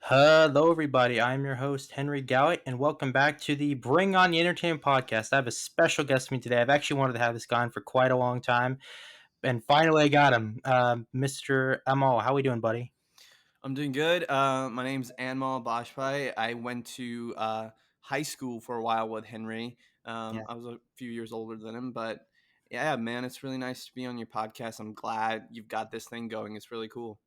Hello, everybody. I'm your host, Henry Galliett, and welcome back to the Bring On the Entertainment podcast. I have a special guest with me today. I've actually wanted to have this guy on for quite a long time, and finally I got him. Mr. Amal, how we doing, buddy? I'm doing good. My name's ANMOL'S Bajpai. I went to high school for a while with Henry. Yeah. I was a few years older than him, but yeah, man, it's really nice to be on your podcast. I'm glad you've got this thing going. It's really cool.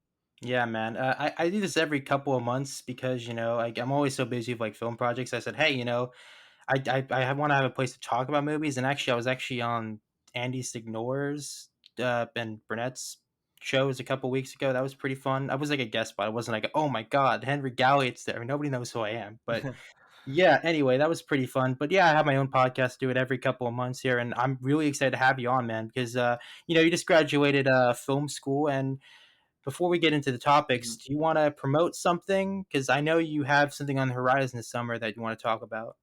Yeah, man. I do this every couple of months because, I'm always so busy with like film projects. I said, hey, I want to have a place to talk about movies, and actually, I was actually on Andy Signore's and Burnett's shows a couple weeks ago. That was pretty fun. I was like a guest, but I wasn't like, oh my god, Henry Galliott's there. Nobody knows who I am, but yeah. Anyway, that was pretty fun. But yeah, I have my own podcast. Do it every couple of months here, and I'm really excited to have you on, man, because you just graduated film school, and before we get into the topics, do you want to promote something? Because I know you have something on the horizon this summer that you want to talk about.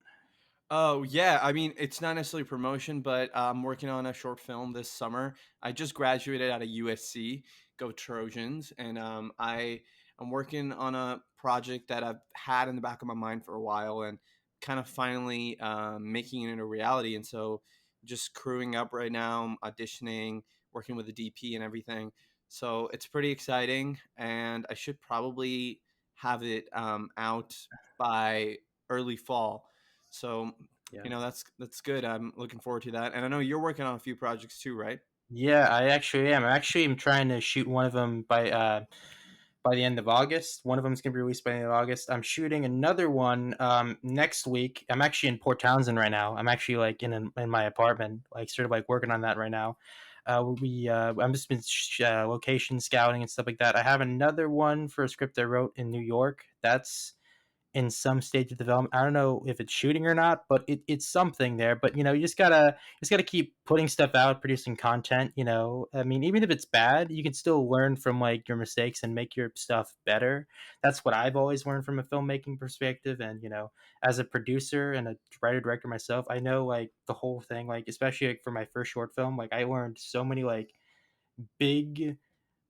Oh yeah, I mean it's not necessarily promotion, but I'm working on a short film this summer. I just graduated out of USC, go Trojans, and I'm working on a project that I've had in the back of my mind for a while, and kind of finally making it a reality. And so, just crewing up right now, I'm auditioning, working with the DP and everything. So it's pretty exciting, and I should probably have it out by early fall. So Yeah. that's good. I'm looking forward to that. And I know you're working on a few projects too, right? Yeah, I actually am. I'm trying to shoot one of them by the end of August. One of them is going to be released by the end of August. I'm shooting another one next week. I'm actually in Port Townsend right now. I'm actually like in my apartment, like sort of like working on that right now. I'm just been location scouting and stuff like that. I have another one for a script I wrote in New York. That's in some stage of development. I don't know if it's shooting or not, but it's something there. But you just gotta keep putting stuff out, producing content. I mean, even if it's bad, you can still learn from like your mistakes and make your stuff better. That's what I've always learned from a filmmaking perspective. And as a producer and a writer director myself, I know like the whole thing. Like especially like, for my first short film, like I learned so many like big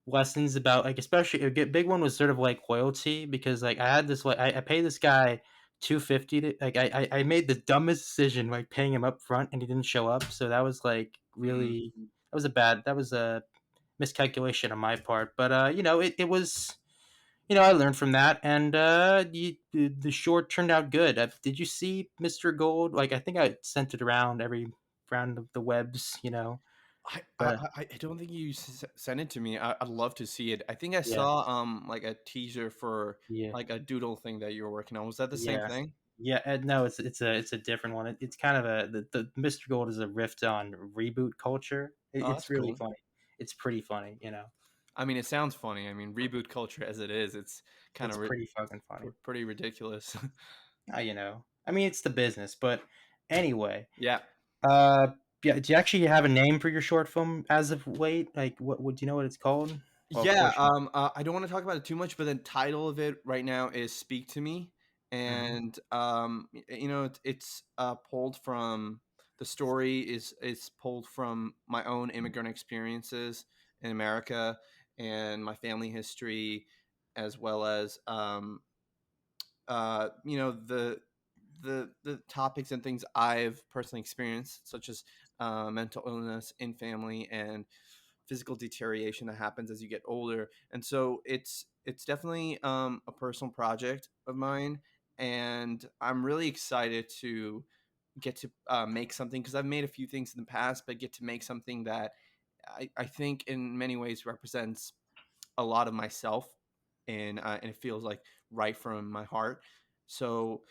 lessons about like especially a big one was sort of like loyalty because like I had this like I paid this guy 250 to like I made the dumbest decision like paying him up front and he didn't show up, so that was like Mm. really that was a miscalculation on my part, but it was I learned from that, and the short turned out good. Did you see Mr. Gold? Like I think I sent it around every round of the webs, I, I but I don't think you sent it to me. I'd love to see it. I think I yeah, saw like a teaser for yeah. like a doodle thing that you were working on. Was that the same Yeah, thing? yeah. No, it's a different one. It's kind of the Mr. Gold is a riff on reboot culture. Oh, It's that's really cool. funny. It's pretty funny. I mean, it sounds funny. I mean, reboot culture as it is, it's kind It's of pretty fucking funny. pretty ridiculous. I mean, it's the business, but anyway. Yeah. Uh, yeah. Do you actually have a name for your short film as of late? Like, what would you know what it's called? Well, of Yeah, course you. I don't want to talk about it too much, but the title of it right now is "Speak to Me," Mhm. and it's pulled from the story is pulled from my own immigrant experiences in America and my family history, as well as the topics and things I've personally experienced, such as mental illness in family and physical deterioration that happens as you get older. And so it's definitely a personal project of mine, and I'm really excited to get to make something because I've made a few things in the past, but get to make something that I think in many ways represents a lot of myself, and it feels like right from my heart. So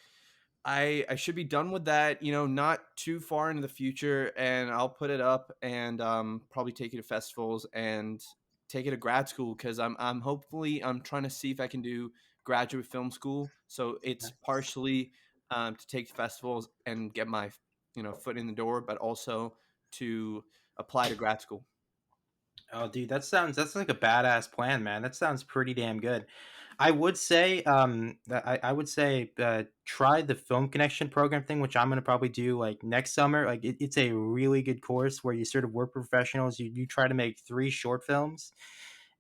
I should be done with that, not too far into the future, and I'll put it up and probably take it to festivals and take it to grad school because I'm hopefully I'm trying to see if I can do graduate film school. So it's Nice. partially to take festivals and get my foot in the door, but also to apply to grad school. Oh, dude, that's like a badass plan, man. That sounds pretty damn good. I would say try the Film Connection program thing, which I'm gonna probably do like next summer. Like it's a really good course where you sort of work with professionals. You try to make 3 short films,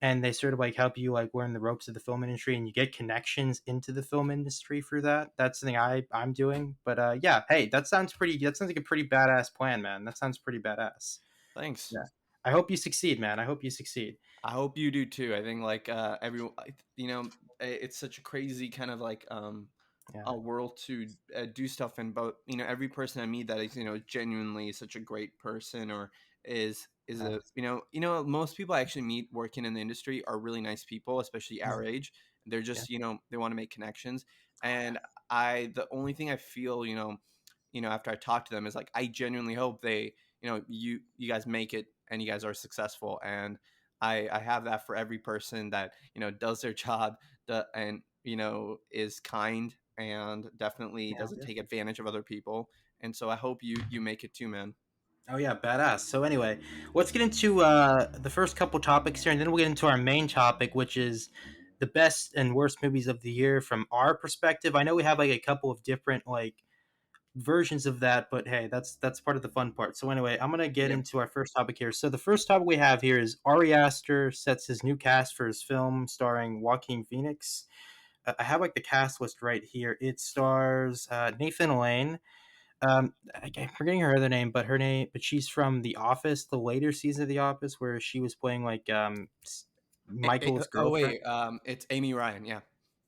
and they sort of like help you like learn the ropes of the film industry, and you get connections into the film industry for that. That's something I'm doing. But yeah, hey, that sounds like a pretty badass plan, man. That sounds pretty badass. Thanks. Yeah. I hope you succeed, man. I hope you succeed. I hope you do too. I think like everyone, you know, it's such a crazy kind of like Yeah. a world to do stuff in. But you know, every person I meet that is, you know, genuinely such a great person, or is Uh, a, you know, most people I actually meet working in the industry are really nice people, especially yeah. our age. They're Yeah. just, you know, they want to make connections. Oh yeah. And the only thing I feel, you know, after I talk to them is like I genuinely hope they, you know, you guys make it and you guys are successful. And I have that for every person that, you know, does their job, and you know, is kind and definitely Yeah. doesn't take advantage of other people. And so I hope you make it too, man. Oh yeah, badass. So anyway, let's get into the first couple topics here, and then we'll get into our main topic, which is the best and worst movies of the year from our perspective. I know we have like a couple of different like versions of that, but hey, that's part of the fun part. So anyway, I'm gonna get Yep. into our first topic here. So the first topic we have here is Ari Aster sets his new cast for his film starring Joaquin Phoenix. I have like the cast list right here. It stars Nathan Lane. I'm forgetting her other name, but she's from The Office, the later season of The Office, where she was playing like Michael's Oh girlfriend. wait, it's Amy Ryan. Yeah.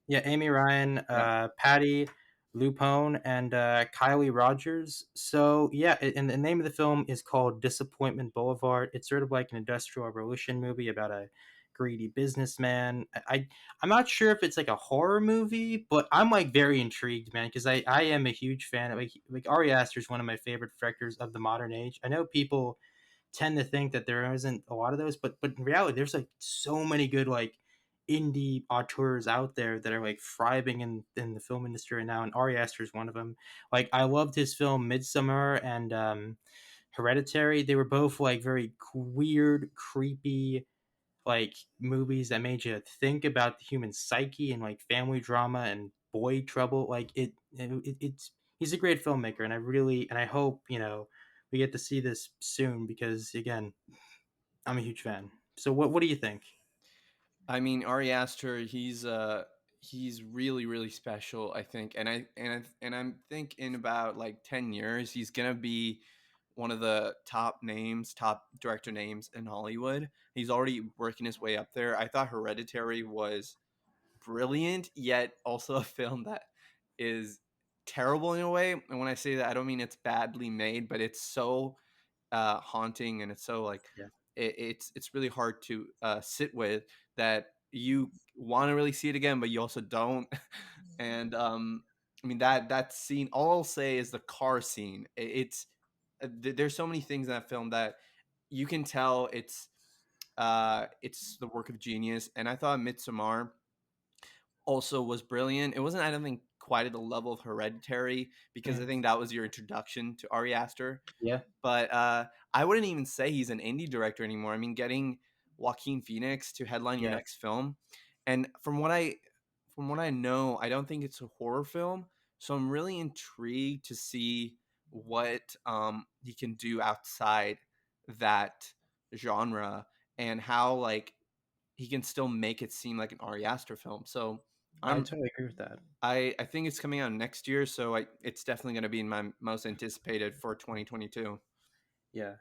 Yeah, Amy Ryan, Yeah. Patty Lupone, and Kylie Rogers. So yeah, and the name of the film is called Disappointment Boulevard. It's sort of like an industrial revolution movie about a greedy businessman. I'm not sure if it's like a horror movie, but I'm like very intrigued, man, because I am a huge fan of like Ari Aster is one of my favorite directors of the modern age. I know people tend to think that there isn't a lot of those, but in reality, there's like so many good like indie auteurs out there that are like thriving in the film industry right now, and Ari Aster is one of them. Like I loved his film Midsummer and Hereditary. They were both like very weird, creepy like movies that made you think about the human psyche and like family drama and boy trouble. Like it's he's a great filmmaker, and I hope we get to see this soon because again, I'm a huge fan. So what do you think? I mean, Ari Aster, he's really really special, I think. And I'm think in about like 10 years he's going to be one of the top names, top director names in Hollywood. He's already working his way up there. I thought Hereditary was brilliant, yet also a film that is terrible in a way. And when I say that, I don't mean it's badly made, but it's so haunting, and it's so like Yeah, it's really hard to sit with, that you want to really see it again, but you also don't. And I mean that scene. All I'll say is the car scene. It's there's so many things in that film that you can tell it's the work of genius. And I thought Midsommar also was brilliant. It wasn't, I don't think, quite at the level of Hereditary, because yeah, I think that was your introduction to Ari Aster. yeah, But I wouldn't even say he's an indie director anymore. I mean, getting Joaquin Phoenix to headline your yeah. next film, and from what I know, I don't think it's a horror film. So I'm really intrigued to see what he can do outside that genre, and how like he can still make it seem like an Ari Aster film. So I I'm totally agree with that. I think it's coming out next year, so it's definitely going to be in my most anticipated for 2022. Yeah.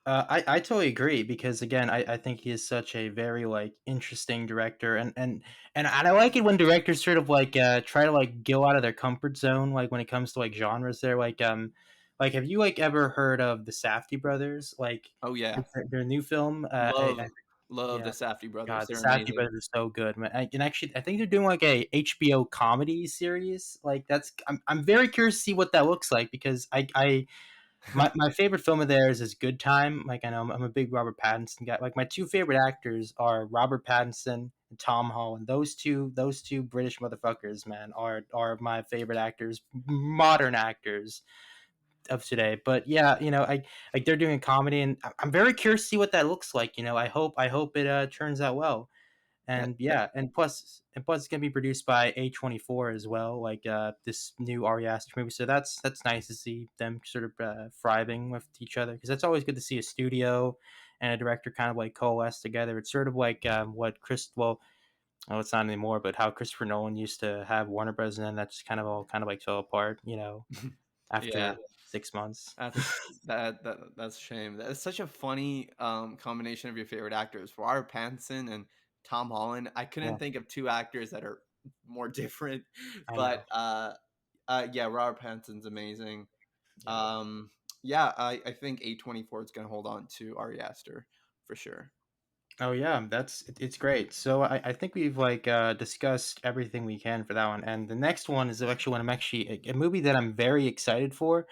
I totally agree because again, I think he is such a very like interesting director, and I like it when directors sort of like try to like go out of their comfort zone, like when it comes to like genres. They're like have you like ever heard of the Safdie brothers? Like Oh yeah, their new film? love the Yeah, Safdie brothers. God, the They're Safdie amazing. brothers are so good, man. And actually, I think they're doing like a HBO comedy series. Like I'm very curious to see what that looks like because my favorite film of theirs is Good Time. Like I know I'm a big Robert Pattinson guy. Like my two favorite actors are Robert Pattinson and Tom Holland. Those two British motherfuckers, man, are my favorite actors, modern actors of today. But yeah, I like they're doing a comedy, and I'm very curious to see what that looks like. I hope it turns out well. That And that yeah, and plus it's gonna be produced by A24 as well, like this new Ari Aster movie. So that's nice to see them sort of thriving with each other because that's always good to see a studio and a director kind of like coalesce together. It's sort of like what well, it's not anymore, but how Christopher Nolan used to have Warner Bros. And then that just kind of all kind of like fell apart, Yeah. after 6 months. That's that's a shame. That's such a funny combination of your favorite actors, Robert Pattinson and Tom Holland. I couldn't Yeah, think of two actors that are more different, I but know. yeah, Robert Pattinson's amazing. Yeah. Um, yeah, I think A24 is gonna hold on to Ari Aster for sure. Oh yeah, it's great. So I think we've like discussed everything we can for that one, and the next one is actually one I'm actually a movie that I'm very excited for.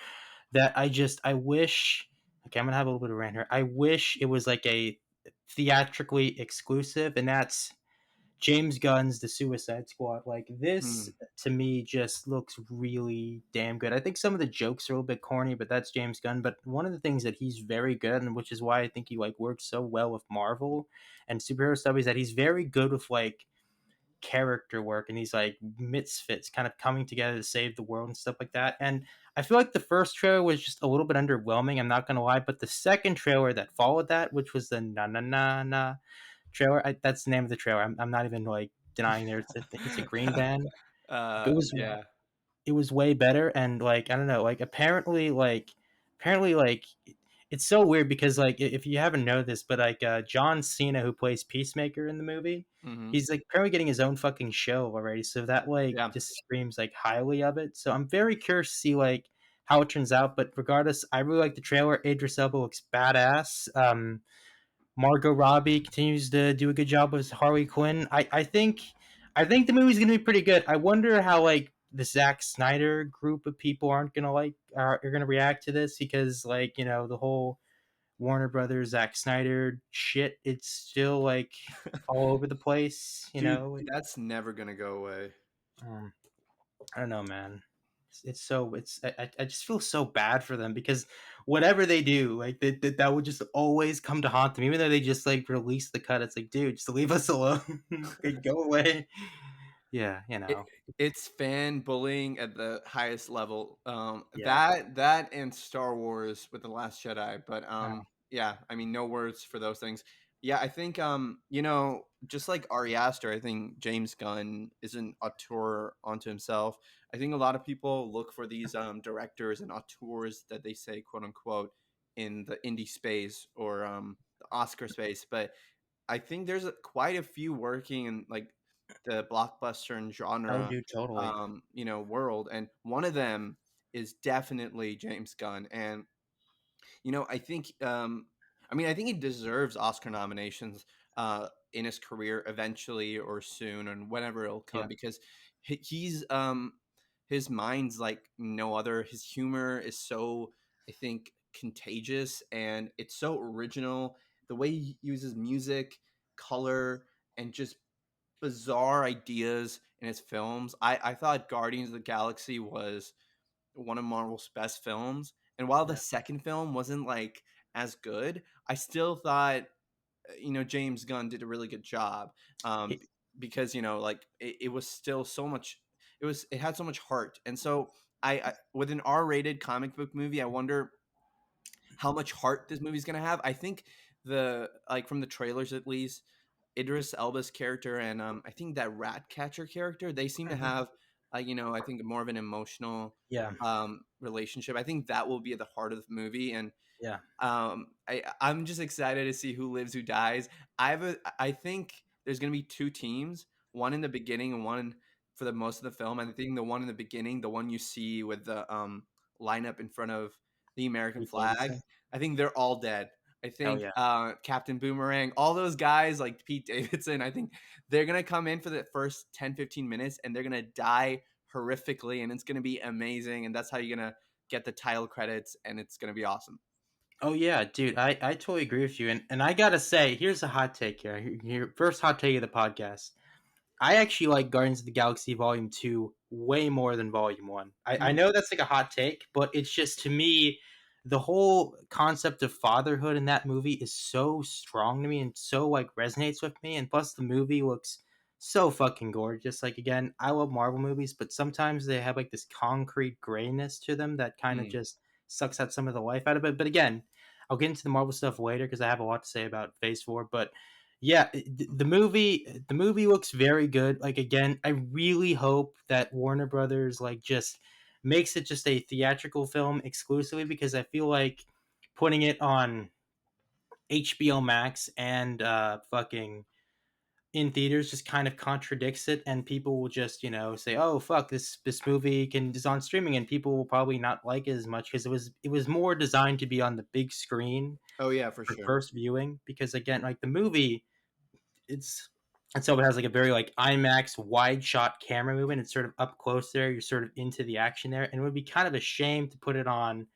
That I wish. Okay, I'm gonna have a little bit of a rant here. I wish it was like a theatrically exclusive, and that's James Gunn's The Suicide Squad. Like this Hmm. to me just looks really damn good. I think some of the jokes are a little bit corny, but that's James Gunn. But one of the things that he's very good at, and which is why I think he like works so well with Marvel and superhero stuff, is that he's very good with like character work and he's like misfits kind of coming together to save the world and stuff like that. And I feel like the first trailer was just a little bit underwhelming, I'm not gonna lie, but the second trailer that followed that, which was the na na na na trailer. That's the name of the trailer. I'm not even like denying there. It's a green band. It was Yeah. it was way better, and like I don't know, like apparently like it's so weird because like if you haven't noticed, but like John Cena who plays Peacemaker in the movie, Hmm. he's like apparently getting his own fucking show already. So that like Yeah. just screams like highly of it. So I'm very curious to see like how it turns out. But regardless, I really like the trailer. Idris Elba looks badass. Margot Robbie continues to do a good job with Harley Quinn. I think the movie's gonna be pretty good. I wonder how like the Zack Snyder group of people aren't gonna like are gonna react to this because like the whole Warner Brothers Zack Snyder shit. It's still like all over the place. Dude, that's never gonna go away. Um, I don't know, man. It's so I just feel so bad for them because whatever they do, like that would just always come to haunt them. Even though they just like release the cut, it's like, dude, just leave us alone. Like, go away. Yeah, It, it's fan bullying at the highest level. yeah, That and Star Wars with the Last Jedi. But uh, yeah, I mean, no words for those things. Yeah, I think just like Ari Aster, I think James Gunn is an auteur onto himself. I think a lot of people look for these directors and auteurs that they say quote unquote in the indie space or the Oscar space, but I think there's quite a few working in like the blockbuster and oh, genre, dude, totally. world, and one of them is definitely James Gunn. And I think, I think he deserves Oscar nominations in his career eventually or soon, and whenever it'll come, Yeah, because he's his mind's like no other. His humor is so, I think, contagious, and it's so original. The way he uses music, color, and just bizarre ideas in his films. I thought Guardians of the Galaxy was one of Marvel's best films. And while the yeah. second film wasn't like as good, I still thought James Gunn did a really good job. He, Because like it was still so much. It had so much heart, and so with an R-rated comic book movie, I wonder how much heart this movie's gonna have. I think the like from the trailers at least, Idris Elba's character and I think that rat catcher character, they seem to Mhm. have I think more of an emotional Yeah, relationship. I think that will be at the heart of the movie, and yeah. I'm just excited to see who lives, who dies. I think there's gonna be two teams, one in the beginning and one for the most of the film. And I think the one in the beginning, the one you see with the lineup in front of the American Pete flag, Davidson. I think they're all dead. I Oh think yeah. Captain Boomerang, all those guys like Pete Davidson, I think they're gonna come in for the first 10-15 minutes and they're gonna die horrifically, and it's gonna be amazing. And that's how you're gonna get the title credits, and it's gonna be awesome. Oh yeah, dude. I totally agree with you. And I gotta say, here's a hot take here. Here, first hot take of the podcast. I actually like Guardians of the Galaxy Volume 2 way more than Volume 1. I Hmm. know that's like a hot take, but it's just to me, the whole concept of fatherhood in that movie is so strong to me and so like resonates with me. And plus, the movie looks so fucking gorgeous. Like, again, I love Marvel movies, but sometimes they have like this concrete grayness to them that kind of just sucks out some of the life out of it. But again, I'll get into the Marvel stuff later because I have a lot to say about Phase Four. But yeah, the movie looks very good. Like again, I really hope that Warner Brothers like just makes it just a theatrical film exclusively because I feel like putting it on HBO Max and fucking in theaters just kind of contradicts it, and people will just say, oh fuck, this movie can is on streaming, and people will probably not like it as much because it was more designed to be on the big screen Oh yeah, for for sure. first viewing, because again, like the movie, it's and so it has like a very like IMAX wide shot camera movement. It's sort of up close there. You're sort of into the action there, and it would be kind of a shame to put it on,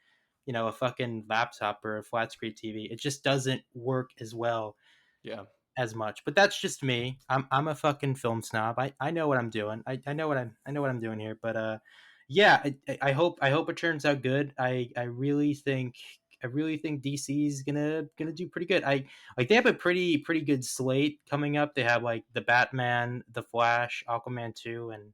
a fucking laptop or a flat screen TV. It just doesn't work as well Yeah. as much. But that's just me. I'm a fucking film snob. I know what I'm doing. I know what I'm doing here. But yeah, I hope it turns out good. I really think DC's gonna do pretty good. They have a pretty good slate coming up. They have like the Batman, the Flash, Aquaman 2, and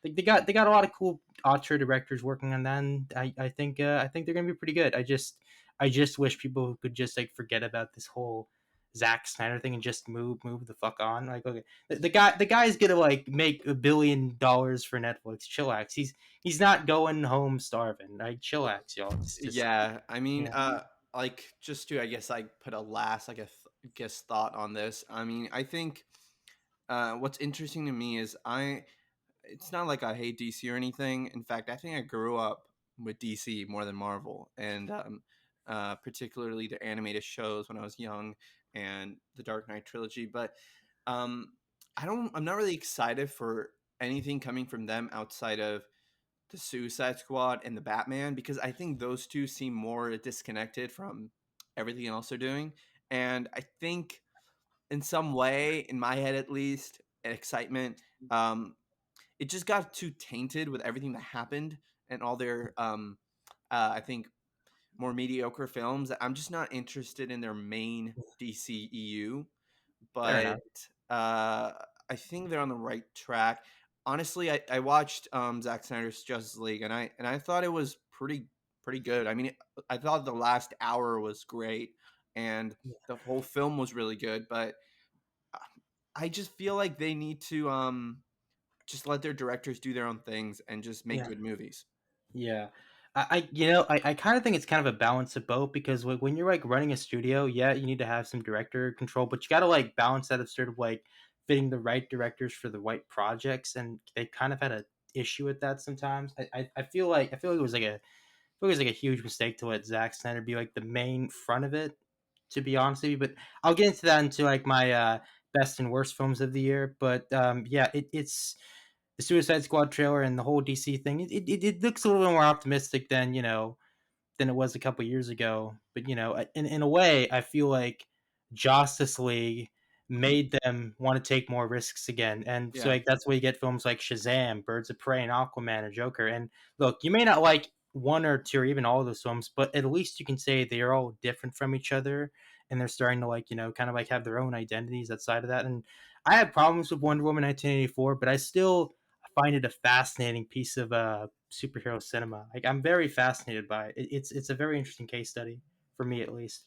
they got a lot of cool auteur directors working on that. And I think they're gonna be pretty good. I just wish people could just like forget about this whole Zack Snyder thing and just move the fuck on. Like, okay, the guy's gonna like make $1 billion for Netflix. Chillax. He's not going home starving. Like, chillax, y'all. Just Yeah, I mean, yeah, like just to, I guess, like put a last, like, guess thought on this. I mean, I think what's interesting to me is it's not like I hate DC or anything. In fact, I think I grew up with DC more than Marvel, and particularly the animated shows when I was young, and the Dark Knight trilogy. But um, I'm not really excited for anything coming from them outside of the Suicide Squad and the Batman, because I think those two seem more disconnected from everything else they're doing. And I think in some way, in my head at least, excitement, um, it just got too tainted with everything that happened and all their, I think, more mediocre films. I'm just not interested in their main DCEU, fair but enough. uh, I think they're on the right track. Honestly, I watched Zack Snyder's Justice League, and I thought it was pretty good. I mean, I thought the last hour was great, and the whole film was really good. But uh, I just feel like they need to just let their directors do their own things and just make Yeah. good movies. Yeah. I kind of think it's kind of a balance of both because when you're like running a studio, yeah, you need to have some director control, but you got to like balance that of sort of like fitting the right directors for the right projects, and they kind of had a issue with that sometimes. I feel like it was like a huge mistake to let Zack Snyder be like the main front of it, to be honest with you. But I'll get into that into like my best and worst films of the year. But yeah, it's the Suicide Squad trailer and the whole DC thing. It looks a little bit more optimistic than it was a couple years ago. But in a way, I feel like Justice League made them want to take more risks again, and so Yeah. like that's why you get films like Shazam, Birds of Prey, and Aquaman, or Joker. And look, you may not like one or two or even all of those films, but at least you can say they are all different from each other, and they're starting to like kind of like have their own identities outside of that. And I had problems with Wonder Woman 1984, but I still find it a fascinating piece of superhero cinema. Like, I'm very fascinated by it. It's a very interesting case study for me, at least.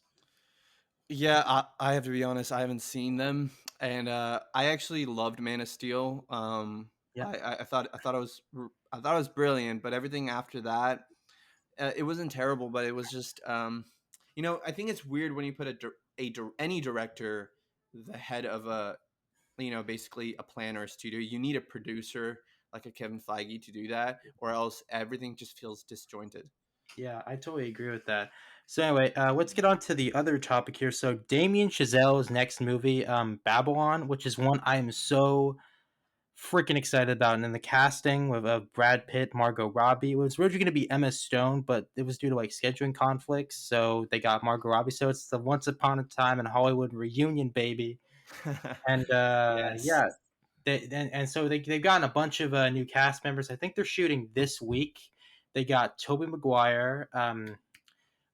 Yeah, I have to be honest. I haven't seen them, and I actually loved Man of Steel. Yeah, I thought it was brilliant, but everything after that, it wasn't terrible, but it was just, I think it's weird when you put any director the head of a, basically a planner or studio. You need a producer like a Kevin Feige to do that, or else everything just feels disjointed. yeah, I totally agree with that. So anyway, let's get on to the other topic here. So Damien Chazelle's next movie, Babylon, which is one I am so freaking excited about. And in the casting with Brad Pitt, Margot Robbie, it was originally going to be Emma Stone, but it was due to like scheduling conflicts, so they got Margot Robbie. So it's the Once Upon a Time in Hollywood reunion, baby. And Yes. yeah, and so they've gotten a bunch of new cast members. I think they're shooting this week. They got Toby Maguire,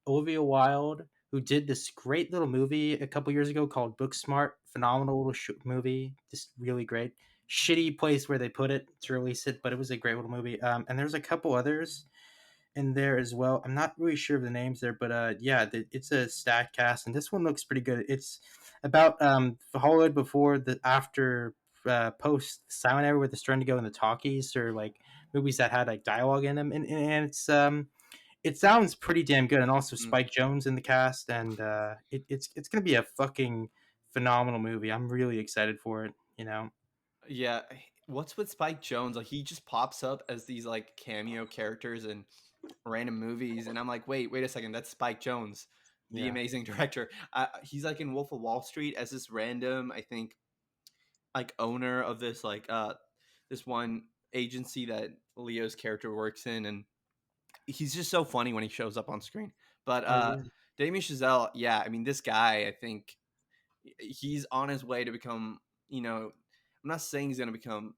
Olivia Wilde, who did this great little movie a couple years ago called Booksmart. Phenomenal little movie, just really great. Shitty place where they put it to release it, but it was a great little movie. And there's a couple others. in there as well. I'm not really sure of the names there, but yeah, it's a stacked cast, and this one looks pretty good. It's about Hollywood before the after post silent era, where they're starting to go in the talkies or like movies that had like dialogue in them, and it's it sounds pretty damn good. And also Mm. Spike Jones in the cast, and it's gonna be a fucking phenomenal movie. I'm really excited for it. You know, Yeah, what's with Spike Jones? Like he just pops up as these like cameo characters in random movies, and I'm like, wait a second, that's Spike Jones, the yeah. amazing director. He's like in Wolf of Wall Street as this random, I think, like owner of this this one agency that Leo's character works in, and he's just so funny when he shows up on screen. But Oh yeah. Damien Chazelle, yeah, I mean, this guy, I think he's on his way to become, I'm not saying he's going to become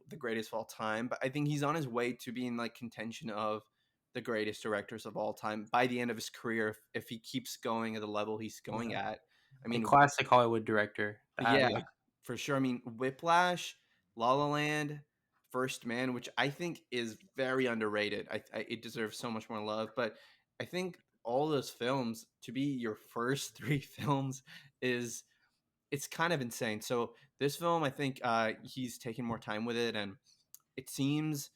the greatest of all time, but I think he's on his way to being like contention of the greatest directors of all time by the end of his career if he keeps going at the level he's going Yeah. at. I A mean, classic Hollywood director. yeah, Like, for sure. I mean, Whiplash, La La Land, First Man, which I think is very underrated. It deserves so much more love, but I think all those films to be your first three films is it's kind of insane. So this film, I think he's taking more time with it, and it seems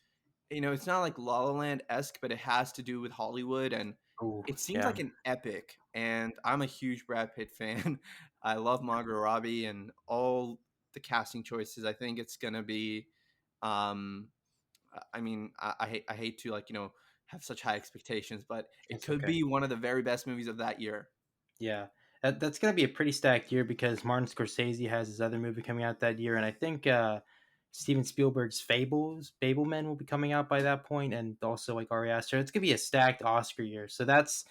it's not like La La Land esque, but it has to do with Hollywood, and oh it seems yeah, like an epic. And I'm a huge Brad Pitt fan. I love Margot Robbie and all the casting choices. I think it's gonna be. Um, I mean, I hate to like have such high expectations, but it it's could okay. be one of the very best movies of that year. Yeah, that's gonna be a pretty stacked year because Martin Scorsese has his other movie coming out that year, and I think Steven Spielberg's Fableman will be coming out by that point, and also like Ari Aster. It's gonna be a stacked Oscar year. So that's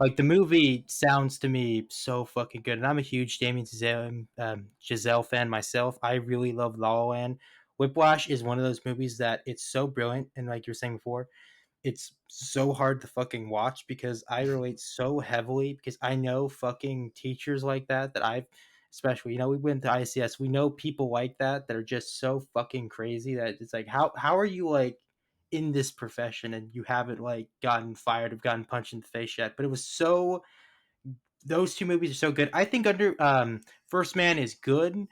like the movie sounds to me so fucking good, and I'm a huge Damien Giselle fan myself. I really love La La Land. Whiplash is one of those movies that it's so brilliant, and like you were saying before, it's so hard to fucking watch because I relate so heavily because I know fucking teachers like that I've especially we went to ICS, we know people like that are just so fucking crazy that it's like how are you like in this profession and you haven't like gotten fired or gotten punched in the face yet. But it was so those two movies are so good. I think under First Man is good.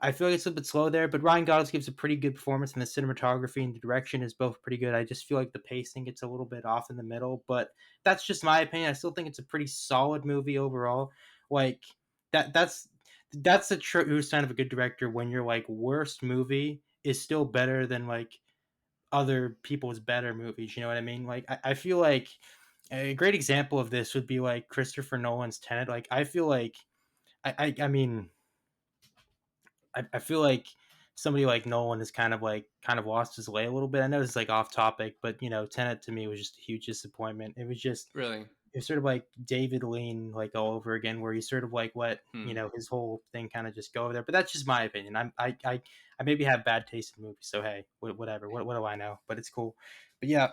I feel like it's a little bit slow there, but Ryan Gosling gives a pretty good performance, and the cinematography and the direction is both pretty good. I just feel like the pacing gets a little bit off in the middle, but that's just my opinion. I still think it's a pretty solid movie overall. Like that's the true sign of a good director when your like worst movie is still better than like other people's better movies. You know what I mean? Like I feel like a great example of this would be like Christopher Nolan's Tenet. Like I feel like I mean I feel like somebody like Nolan has kind of lost his way a little bit. I know this is like off topic, but Tenet to me was just a huge disappointment. It was just Really? it's sort of like David Lean like all over again, where he sort of like let Hmm. his whole thing kind of just go over there. But that's just my opinion. I maybe have bad taste in movies, so hey, whatever. What do I know? But it's cool. But yeah,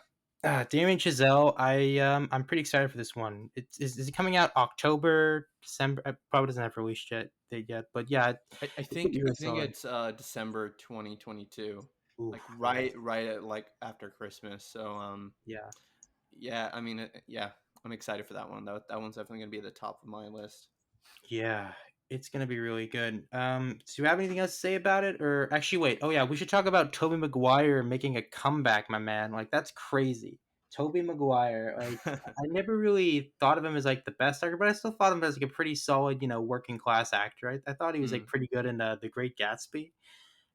Damien Chazelle. I'm pretty excited for this one. Is it coming out October, December? It probably doesn't have released date yet, but yeah, I it could think be I really think solid. it's December 2022, Oof, like yeah, right at like after Christmas. So yeah. yeah, I mean yeah, I'm excited for that one. That one's definitely gonna be at the top of my list. Yeah, it's gonna be really good. Do you have anything else to say about it? Or actually, wait. Oh yeah, we should talk about Toby Maguire making a comeback, my man. Like that's crazy. Toby Maguire. Like I never really thought of him as like the best actor, but I still thought of him as like a pretty solid, working class actor. I thought he was like Hmm. pretty good in The Great Gatsby.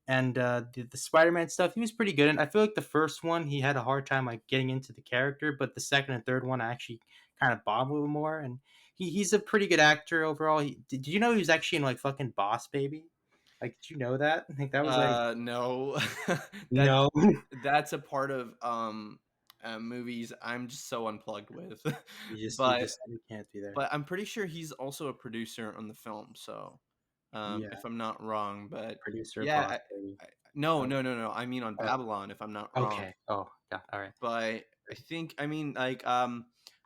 And the Spider-Man stuff, he was pretty good. And I feel like the first one he had a hard time like getting into the character, but the second and third one I actually kind of bought a little more. And he's a pretty good actor overall. Did you know he was actually in like fucking Boss Baby? Like, did you know that? I think that was like No, that no, that's a part of movies I'm just so unplugged with. you but just you can't be there. but I'm pretty sure he's also a producer on the film. So Yeah, if I'm not wrong, but producer of yeah, Boss Baby. no, Oh, no, no, no. I mean on oh, Babylon, if I'm not wrong. okay. Oh, yeah. All right. But I think I mean like I'm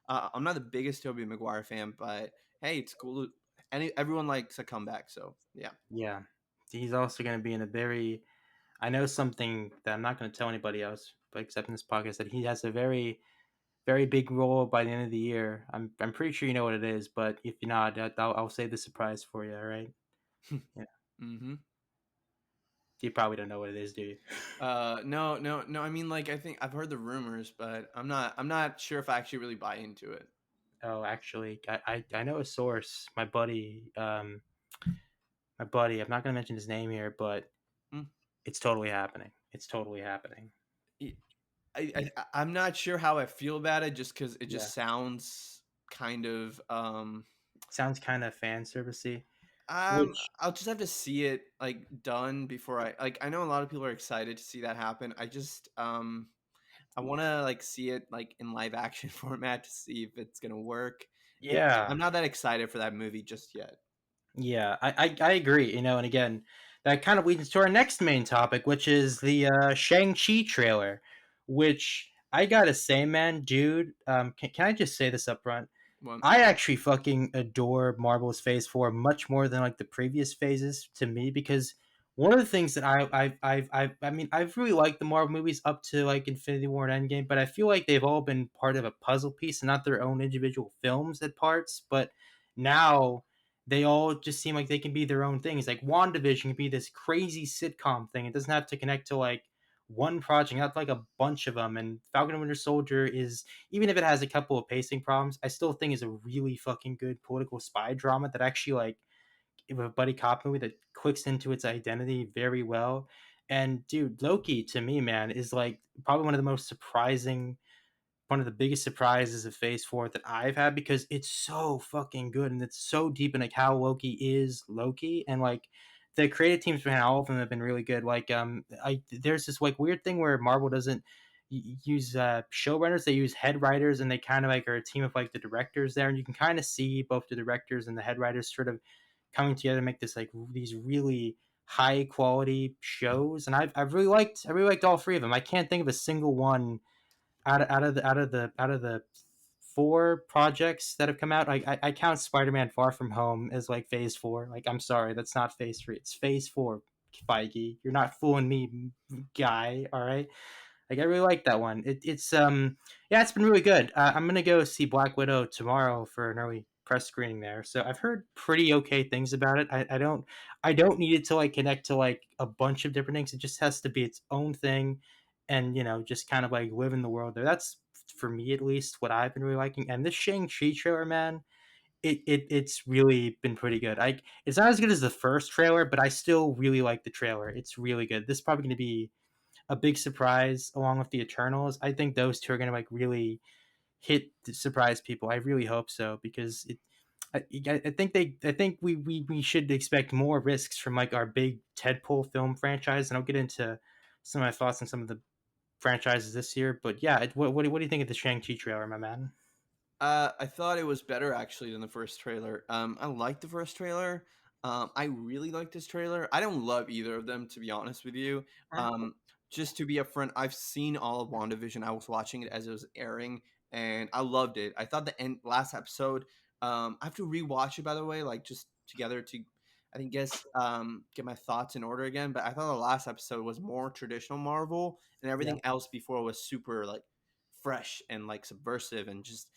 not the biggest Tobey Maguire fan, but hey, it's cool. Everyone likes a comeback, so yeah. Yeah, he's also going to be in a very. I know something that I'm not going to tell anybody else, but except in this podcast, that he has a very very big role by the end of the year. I'm pretty sure you know what it is, but if you're not, I'll save the surprise for you. All right? Yeah, Mm-hmm. you probably don't know what it is, do you? No, no, no. I mean, like, I think I've heard the rumors, but I'm not sure if I actually really buy into it. Oh, actually, I know a source. My buddy. I'm not gonna mention his name here, but Hmm. it's totally happening. It's totally happening. Y- I'm not sure how I feel about it, just because it Yeah, just sounds kind of sounds kind of fan servicey. um. Which, I'll just have to see it like done before I like. I know a lot of people are excited to see that happen. I just I want to like see it like in live action format to see if it's gonna work. yeah, I'm not that excited for that movie just yet. yeah, I agree. And again, that kind of leads us to our next main topic, which is the Shang Chi trailer. Which I gotta say, man, dude, can I just say this up front? Well, I actually fucking adore Marvel's Phase Four much more than like the previous phases to me, because one of the things that I've really liked the Marvel movies up to like Infinity War and Endgame, but I feel like they've all been part of a puzzle piece and not their own individual films at parts. But now they all just seem like they can be their own things. Like WandaVision can be this crazy sitcom thing. It doesn't have to connect to like one project, not like a bunch of them. And Falcon and Winter Soldier is, even if it has a couple of pacing problems, I still think is a really fucking good political spy drama that actually like a buddy cop movie that clicks into its identity very well. And dude, Loki to me, man, is like probably one of the most surprising, one of the biggest surprises of Phase Four that I've had, because it's so fucking good and it's so deep in like how Loki is Loki, and like the creative teams behind all of them have been really good. Like I there's this like weird thing where Marvel doesn't use showrunners; they use head writers, and they kind of like are a team of like the directors there, and you can kind of see both the directors and the head writers sort of coming together to make this like these really high quality shows. And I really liked all three of them. I can't think of a single one out of the four projects that have come out. I count Spider-Man Far From Home as like Phase Four. Like, I'm sorry, that's not Phase Three. It's Phase Four. Feige, you're not fooling me, guy. All right. Like, I really like that one. It's yeah, it's been really good. I'm gonna go see Black Widow tomorrow for an early press screening there. So I've heard pretty okay things about it. I don't need it to like connect to like a bunch of different things. It just has to be its own thing, and just kind of like live in the world there. That's, for me at least, what I've been really liking. And this Shang Chi trailer, man, it's really been pretty good. It's not as good as the first trailer, but I still really like the trailer. It's really good. This is probably going to be a big surprise along with the Eternals. I think those two are going to like really surprise people. I really hope so, because I think we should expect more risks from like our big Tedpole film franchise, and I'll get into some of my thoughts on some of the franchises this year. But yeah, what do you think of the Shang Chi trailer, my man? I thought it was better actually than the first trailer. I liked the first trailer. I really liked this trailer. I don't love either of them, to be honest with you. Um, just to be upfront, I've seen all of WandaVision. I was watching it as it was airing, and I loved it. I thought the last episode. I have to rewatch it, by the way, like just together to, I think, get my thoughts in order again. But I thought the last episode was more traditional Marvel, and Yeah, everything else before was super like fresh and like subversive and just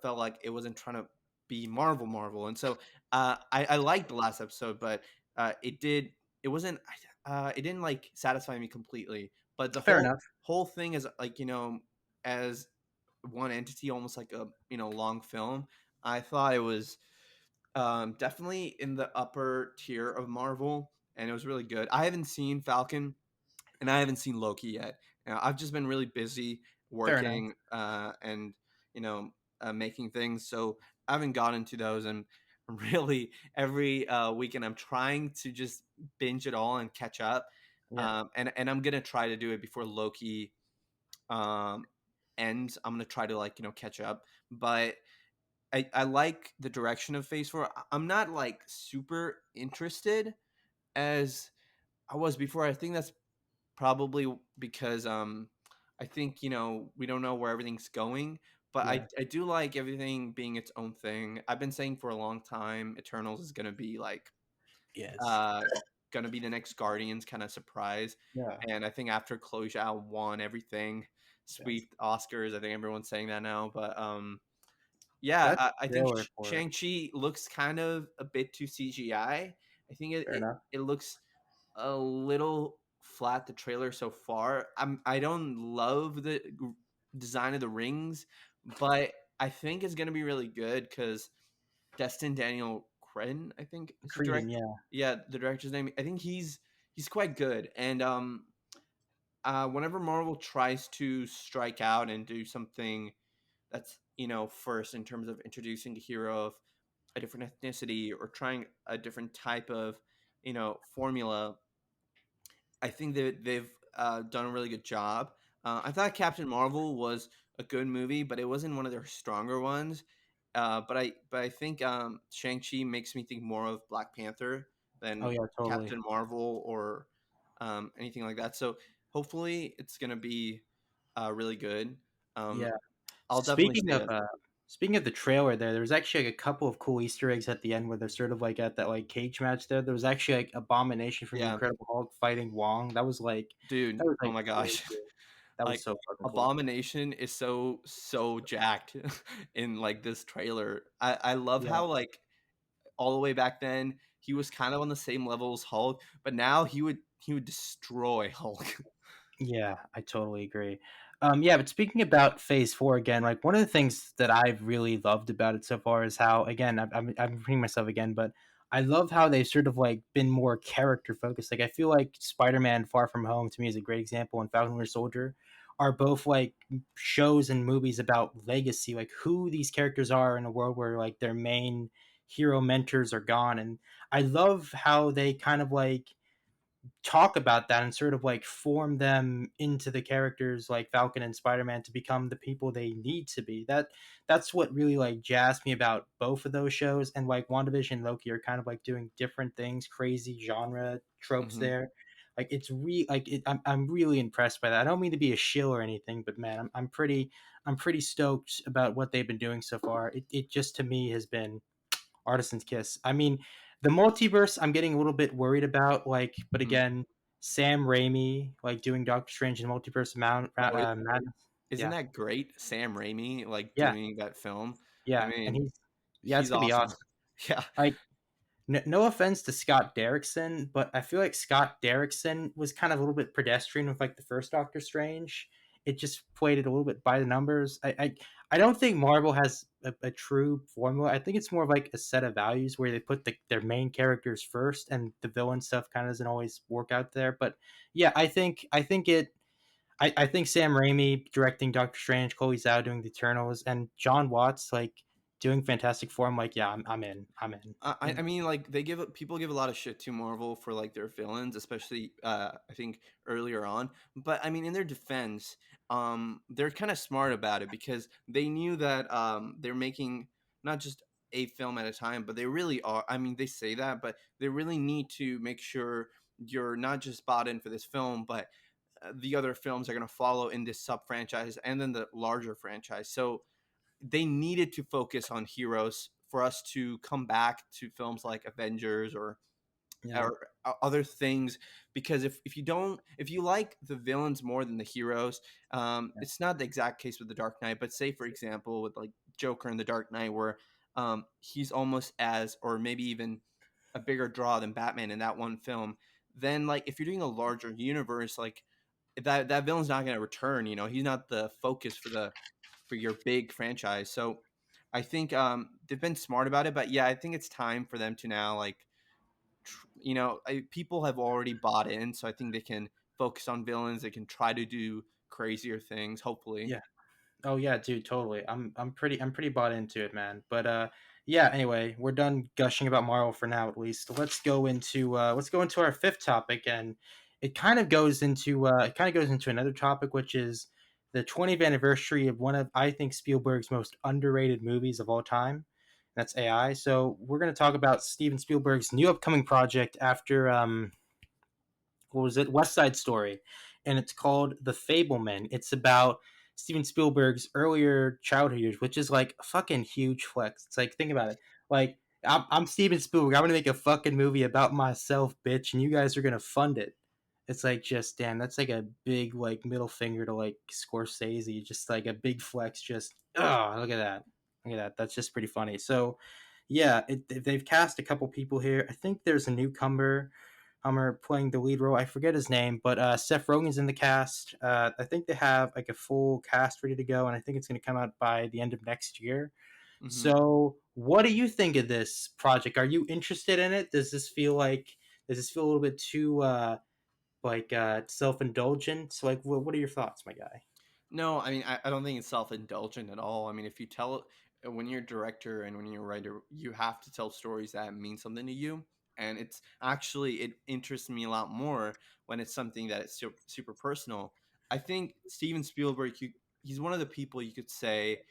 felt like it wasn't trying to be Marvel. And so I liked the last episode, but it wasn't it didn't like satisfy me completely. But the fair whole enough. whole thing is like as one entity, almost like a long film. I thought it was definitely in the upper tier of Marvel, and it was really good. I haven't seen Falcon and I haven't seen Loki yet. I've just been really busy Fair enough. working and you know making things, so I haven't gotten to those. And really, every weekend I'm trying to just binge it all and catch up. Yeah, And I'm gonna try to do it before Loki um, ends. I'm gonna try to like catch up, but. I like the direction of Phase 4. I'm not like super interested as I was before. I think that's probably because I think we don't know where everything's going, but yeah, I do like everything being its own thing. I've been saying for a long time Eternals is going to be like yes. uh gonna be the next Guardians kind of surprise. Yeah. And I think after Chloe Zhao won everything, Yes. sweep Oscars. I think everyone's saying that now, but yeah, That's I the think trailer for it. Shang Chi looks kind of a bit too CGI. I think Fair enough. it looks a little flat, the trailer so far. I don't love the design of the rings, but I think it's gonna be really good because Destin Daniel Cretton, I think is the Creedon, direct. yeah. Yeah, the director's name. I think he's quite good. And whenever Marvel tries to strike out and do something that's first in terms of introducing a hero of a different ethnicity or trying a different type of formula, I think that they've done a really good job. I thought Captain Marvel was a good movie, but it wasn't one of their stronger ones. But I think Shang Chi makes me think more of Black Panther Oh than yeah, totally. Captain Marvel or anything like that. So hopefully it's gonna be really good. Um, Yeah. I'll definitely Speaking see of it. speaking of the trailer there was actually like a couple of cool Easter eggs at the end where they're sort of like at that like cage match there. There was actually like Abomination from the Yeah, Incredible Hulk fighting Wong. dude. That was Oh like my really gosh. cool. That was Like so fucking cool. Abomination is so jacked in like this trailer. I love Yeah. how like all the way back then he was kind of on the same level as Hulk, but now he would destroy Hulk. Yeah, I totally agree. Yeah, but speaking about Phase Four again, like one of the things that I've really loved about it so far is how, again, I'm repeating myself again, but I love how they've sort of like been more character focused. Like I feel like Spider-Man: Far From Home to me is a great example, and Falcon Winter Soldier are both like shows and movies about legacy, like who these characters are in a world where like their main hero mentors are gone, and I love how they kind of like talk about that and sort of like form them into the characters like Falcon and Spider-Man to become the people they need to be. That's what really like jazzed me about both of those shows. And like WandaVision and Loki are kind of like doing different things, crazy genre tropes Hmm. there. Like it's I'm really impressed by that. I don't mean to be a shill or anything, but man, I'm pretty stoked about what they've been doing so far. It just to me has been Artisan's Kiss. I mean, the multiverse, I'm getting a little bit worried about. Like, but Hmm. again, Sam Raimi, like doing Doctor Strange and Multiverse Oh, Madness. isn't Yeah, that great? Sam Raimi like yeah, doing that film. I yeah, and mean, yeah, it's he's gonna be awesome. awesome. Yeah. Like, no offense to Scott Derrickson, but I feel like Scott Derrickson was kind of a little bit pedestrian with like the first Doctor Strange. It just played it a little bit by the numbers. I don't think Marvel has a true formula. I think it's more of like a set of values where they put their main characters first, and the villain stuff kind of doesn't always work out there. But yeah, I think Sam Raimi directing Doctor Strange, Chloe Zhao doing the Eternals, and John Watts like doing Fantastic Four. I'm like, yeah, I'm in. I'm in. I And mean, like people give a lot of shit to Marvel for like their villains, especially I think earlier on. But I mean, in their defense, they're kind of smart about it because they knew that they're making not just a film at a time, but they really are. I mean, they say that, but they really need to make sure you're not just bought in for this film, but the other films are going to follow in this sub franchise and then the larger franchise. So they needed to focus on heroes for us to come back to films like Avengers yeah, or other things, because if you don't, if you like the villains more than the heroes, yeah, it's not the exact case with the Dark Knight, but say for example with like Joker in the Dark Knight, where he's almost as or maybe even a bigger draw than Batman in that one film, then like if you're doing a larger universe, like that villain's not going to return. He's not the focus for your big franchise. So I think they've been smart about it, but yeah, I think it's time for them to now like people have already bought in, so I think they can focus on villains. They can try to do crazier things, hopefully. yeah. Oh yeah, dude, totally. I'm pretty bought into it, man. But yeah, anyway, we're done gushing about Marvel for now at least. Let's go into our fifth topic, and it kind of goes into another topic, which is the 20th anniversary of one of I think Spielberg's most underrated movies of all time. That's AI. So we're going to talk about Steven Spielberg's new upcoming project after what was it, West Side Story, and it's called The Fableman. It's about Steven Spielberg's earlier childhood years, which is like a fucking huge flex. It's like think about it, like I'm Steven Spielberg. I'm gonna make a fucking movie about myself, bitch, and you guys are gonna fund it. It's like, just damn, that's like a big like middle finger to like Scorsese, just like a big flex. Just oh, look at that, look at that. That's just pretty funny. So yeah, they've cast a couple people here. I think there's a newcomer. Playing the lead role. I forget his name, but Seth Rogen's in the cast. I think they have like a full cast ready to go, and I think it's going to come out by the end of next year. Hmm. So, what do you think of this project? Are you interested in it? Does this feel a little bit too self indulgent? So, like, what are your thoughts, my guy? No, I mean, I don't think it's self indulgent at all. I mean, if you tell, when you're a director and when you're a writer, you have to tell stories that mean something to you. And it's actually, it interests me a lot more when it's something that is super personal. I think Steven Spielberg, he's one of the people you could say,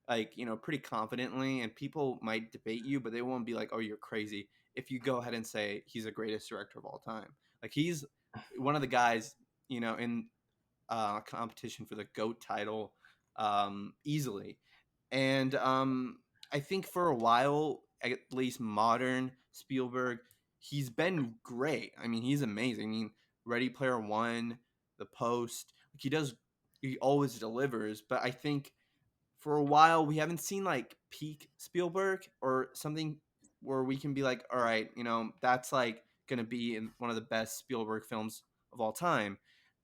like, pretty confidently, and people might debate you, but they won't be like, oh, you're crazy, if you go ahead and say he's the greatest director of all time. Like, he's one of the guys, in competition for the GOAT title easily. And I think for a while, at least modern Spielberg, he's been great. I mean, he's amazing. I mean, Ready Player One, The Post, like he always delivers. But I think for a while, we haven't seen like peak Spielberg or something where we can be like, all right, that's like going to be in one of the best Spielberg films of all time.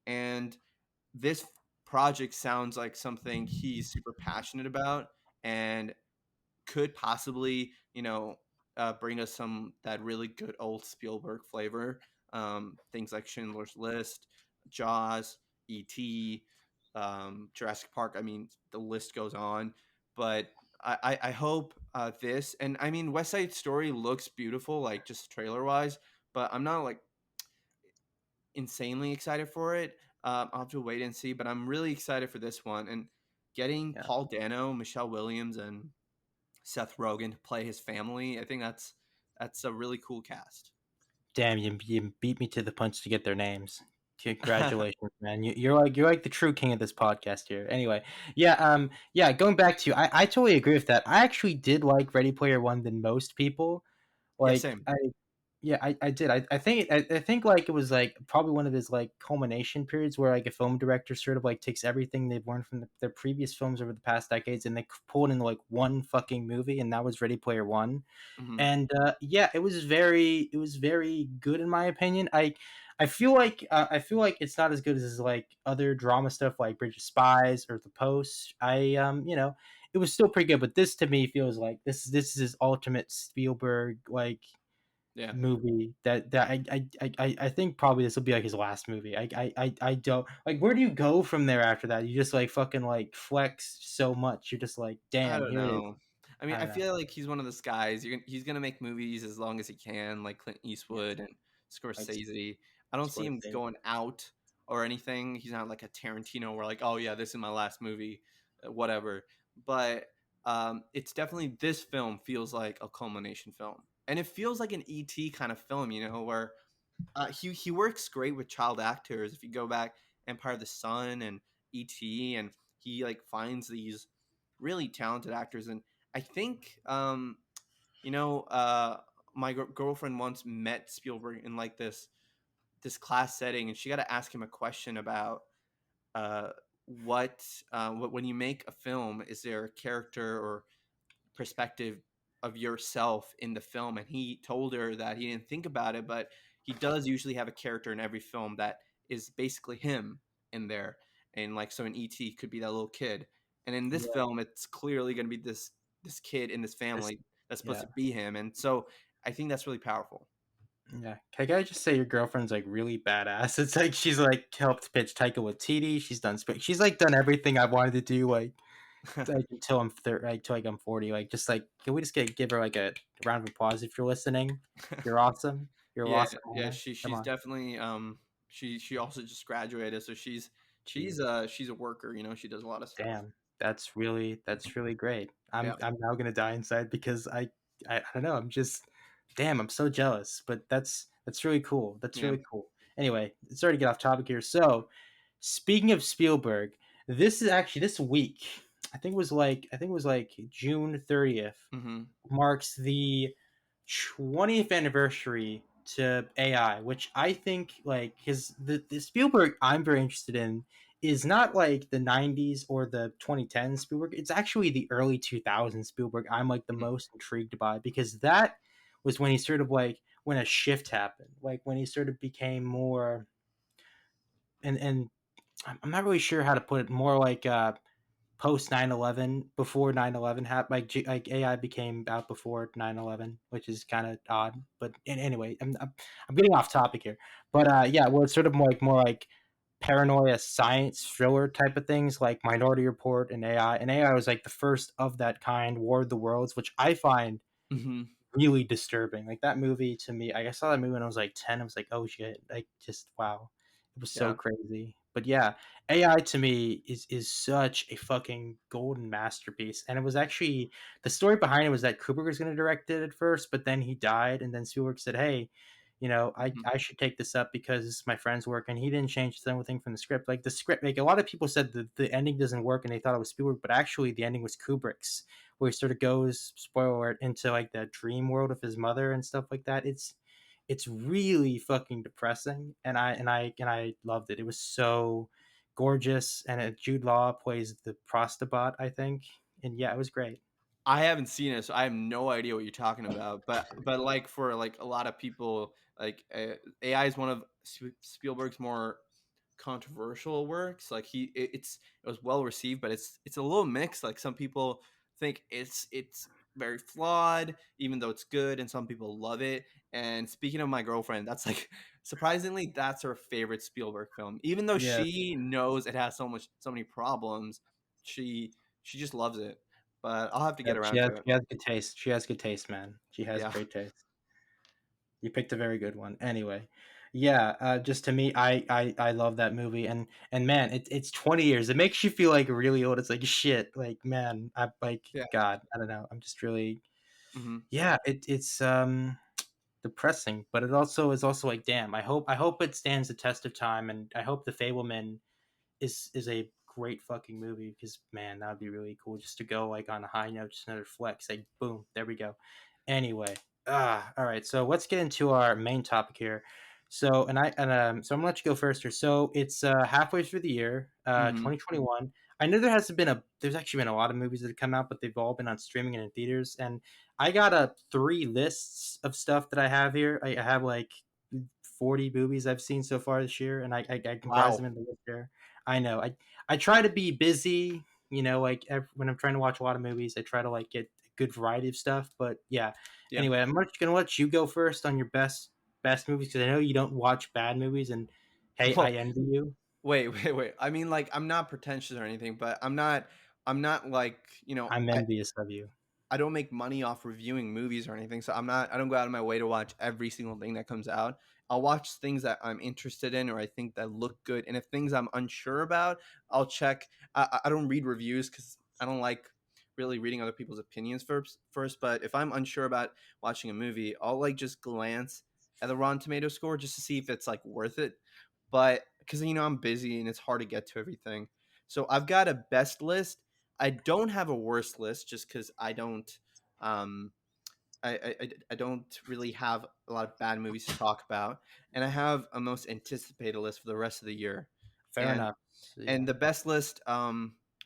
And this project sounds like something he's super passionate about and could possibly, bring us some that really good old Spielberg flavor. Things like Schindler's List, Jaws, E.T., Jurassic Park. I mean, the list goes on. But I hope this, and I mean, West Side Story looks beautiful, like just trailer wise, but I'm not like insanely excited for it. I'll have to wait and see, but I'm really excited for this one. And getting Yeah. Paul Dano, Michelle Williams, and Seth Rogen to play his family, I think that's a really cool cast. Damn, you beat me to the punch to get their names. Congratulations, man. You're like the true king of this podcast here. Anyway, yeah. Going back to you, I totally agree with that. I actually did like Ready Player One than most people. Yeah, Like same. I Yeah, I did. I think like it was like probably one of his like culmination periods where like a film director sort of like takes everything they've learned from their previous films over the past decades and they pull it into like one fucking movie, and that was Ready Player One. Hmm. And yeah, it was very good in my opinion. I feel like it's not as good as like other drama stuff like Bridge of Spies or The Post. It was still pretty good, but this to me feels like this is his ultimate Spielberg like Yeah. movie that I think probably this will be like his last movie. I don't like, where do you go from there after that? You just like fucking like flex so much. You're just like, I damn, don't here it is. know. I mean, I I don't know. feel like he's one of those guys. He's gonna make movies as long as he can, like Clint Yeah, Eastwood and like Scorsese. I don't see him Scorsese. going out or anything. He's not like a Tarantino where like, oh yeah, this is my last movie, whatever. But it's definitely, this film feels like a culmination film, and it feels like an ET kind of film, where he works great with child actors. If you go back, Empire of the Sun and E.T., and he like finds these really talented actors. And I think you know my girlfriend once met Spielberg in like this class setting, and she got to ask him a question about uh, what when you make a film, is there a character or perspective of yourself in the film? And he told her that he didn't think about it, but he does usually have a character in every film that is basically him in there. And like, so in ET could be that little kid, and in this Yeah, film it's clearly going to be this kid in this this, family that's supposed yeah, to be him. And so I think that's really powerful. yeah. Can I just say your girlfriend's like really badass? It's like she's like helped pitch Taika Waititi. She's like done everything I wanted to do. Like until I'm 30, like till like I'm 40. Like just like, can we just give her like a round of applause if you're listening? You're awesome. You're Yeah, awesome, yeah, woman. Come she's on. definitely she also just graduated, so Jeez. she's a worker, she does a lot of stuff. Damn, that's really great. I'm Yeah. I'm now gonna die inside because I don't know. I'm just damn. I'm so jealous, but that's really cool. That's Yeah. really cool. Anyway, sorry to get off topic here. So, speaking of Spielberg, this is actually this week. I think it was like June 30th Hmm. marks the 20th anniversary to AI, which I think like his the Spielberg I'm very interested in is not like the 90s or the 2010s Spielberg. It's actually the early 2000s Spielberg I'm like the Mhm. most intrigued by, because that was when he sort of like when a shift happened, like when he sort of became more, and I'm not really sure how to put it, more like post 9/11, before 9/11 happened, like AI became out before 9/11, which is kind of odd, but anyway, I'm getting off topic here. But yeah, well, it's sort of more like paranoia science thriller type of things, like Minority Report and AI. And AI was like the first of that kind, War of the Worlds, which I find Mhm. really disturbing. Like that movie to me, I saw that movie when I was like 10. I was like, oh shit, like just wow, it was so Yeah. crazy. But yeah, AI to me is such a fucking golden masterpiece. And it was actually, the story behind it was that Kubrick was going to direct it at first, but then he died, and then Spielberg said, hey, Mhm. I should take this up because it's my friend's work, and he didn't change a single thing from the script. Like the script, like a lot of people said the ending doesn't work, and they thought it was Spielberg, but actually the ending was Kubrick's, where he sort of goes, spoiler alert, into like the dream world of his mother and stuff like that. It's really fucking depressing, and I loved it. It was so gorgeous, and Jude Law plays the prostobot, I think, and yeah, it was great. I haven't seen it, so I have no idea what you're talking about. But like for like a lot of people, like AI is one of Spielberg's more controversial works. Like it was well received, but it's a little mixed. Like some people think it's very flawed, even though it's good, and some people love it. And speaking of my girlfriend, that's like surprisingly that's her favorite Spielberg film, even though Yeah, she knows it has so many problems. She just loves it. But I'll have to get around to it. she has good taste. She has good taste, man. She has Yeah. great taste. You picked a very good one. Anyway, yeah, just to me, I love that movie, and man, it's 20 years. It makes you feel like really old. It's like shit. Like man, I like Yeah. God. I don't know. I'm just really, Hmm. yeah. It's depressing, but it also is also like damn. I hope it stands the test of time, and I hope The Fableman is a great fucking movie, because man, that would be really cool just to go like on a high note, just another flex, like boom, there we go. Anyway, all right, so let's get into our main topic here. So so I'm gonna let you go first here. So it's halfway through the year, Hmm. 2021. I know there's actually been a lot of movies that have come out, but they've all been on streaming and in theaters. And I got three lists of stuff that I have here. I have like 40 movies I've seen so far this year, and I comprise them Wow. in the list there. I know. I try to be busy, like when I'm trying to watch a lot of movies, I try to like get a good variety of stuff. But yeah. Yeah. Anyway, I'm just gonna let you go first on your best movies, because I know you don't watch bad movies, and hey, I Well, envy you. wait. I mean, like, I'm not pretentious or anything, but I'm not like, I'm envious of you. I don't make money off reviewing movies or anything. So I don't go out of my way to watch every single thing that comes out. I'll watch things that I'm interested in or I think that look good. And if things I'm unsure about, I'll check. I don't read reviews because I don't like really reading other people's opinions first. But if I'm unsure about watching a movie, I'll like just glance at the Rotten Tomato score just to see if it's like worth it. But because I'm busy and it's hard to get to everything. So I've got a best list. I don't have a worst list just because um, I don't really have a lot of bad movies to talk about, and I have a most anticipated list for the rest of the year. Fair And enough. So, yeah. and the best list,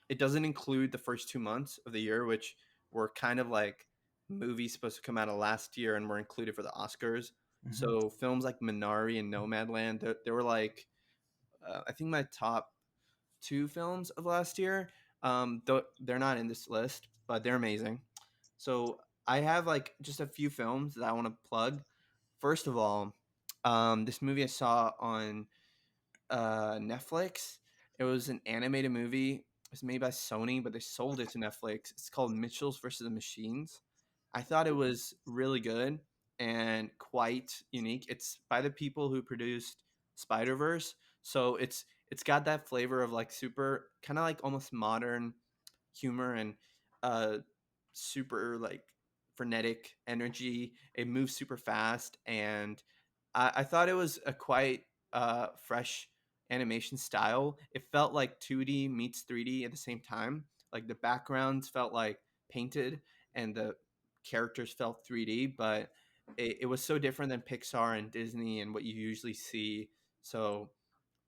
it doesn't include the first 2 months of the year, which were kind of like movies supposed to come out of last year and were included for the Oscars. Mhm. So films like Minari and Nomadland, they were like I think my top two films of last year. Though they're not in this list, but they're amazing. So I have like just a few films that I want to plug. First of all, this movie I saw on Netflix. It was an animated movie. It was made by Sony, but they sold it to Netflix. It's called Mitchell's versus the Machines. I thought it was really good and quite unique. It's by the people who produced Spider Verse, so it's got that flavor of like super kind of like almost modern humor and uh super like frenetic energy. It moves super fast, and I thought it was a quite fresh animation style. It felt like 2D meets 3D at the same time. Like the backgrounds felt like painted, and the characters felt 3D, but it was so different than Pixar and Disney and what you usually see. So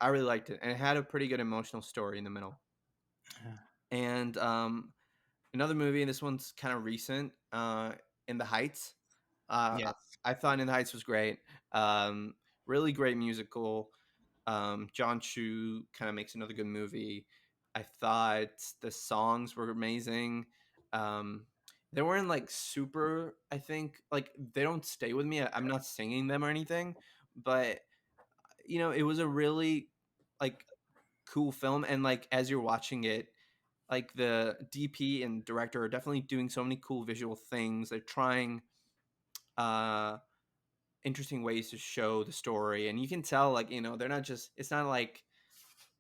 I really liked it, and it had a pretty good emotional story in the middle. And another movie, and this one's kind of recent, In the Heights. I Yes. I thought In the Heights was great. Um, Really great musical. John Chu kind of makes another good movie. I thought the songs were amazing. Um, they weren't like super. I think like they don't stay with me. I'm not singing them or anything, but it was a really like cool film. And like as you're watching it, like the DP and director are definitely doing so many cool visual things. They're trying uh interesting ways to show the story, and you can tell like they're not just it's not like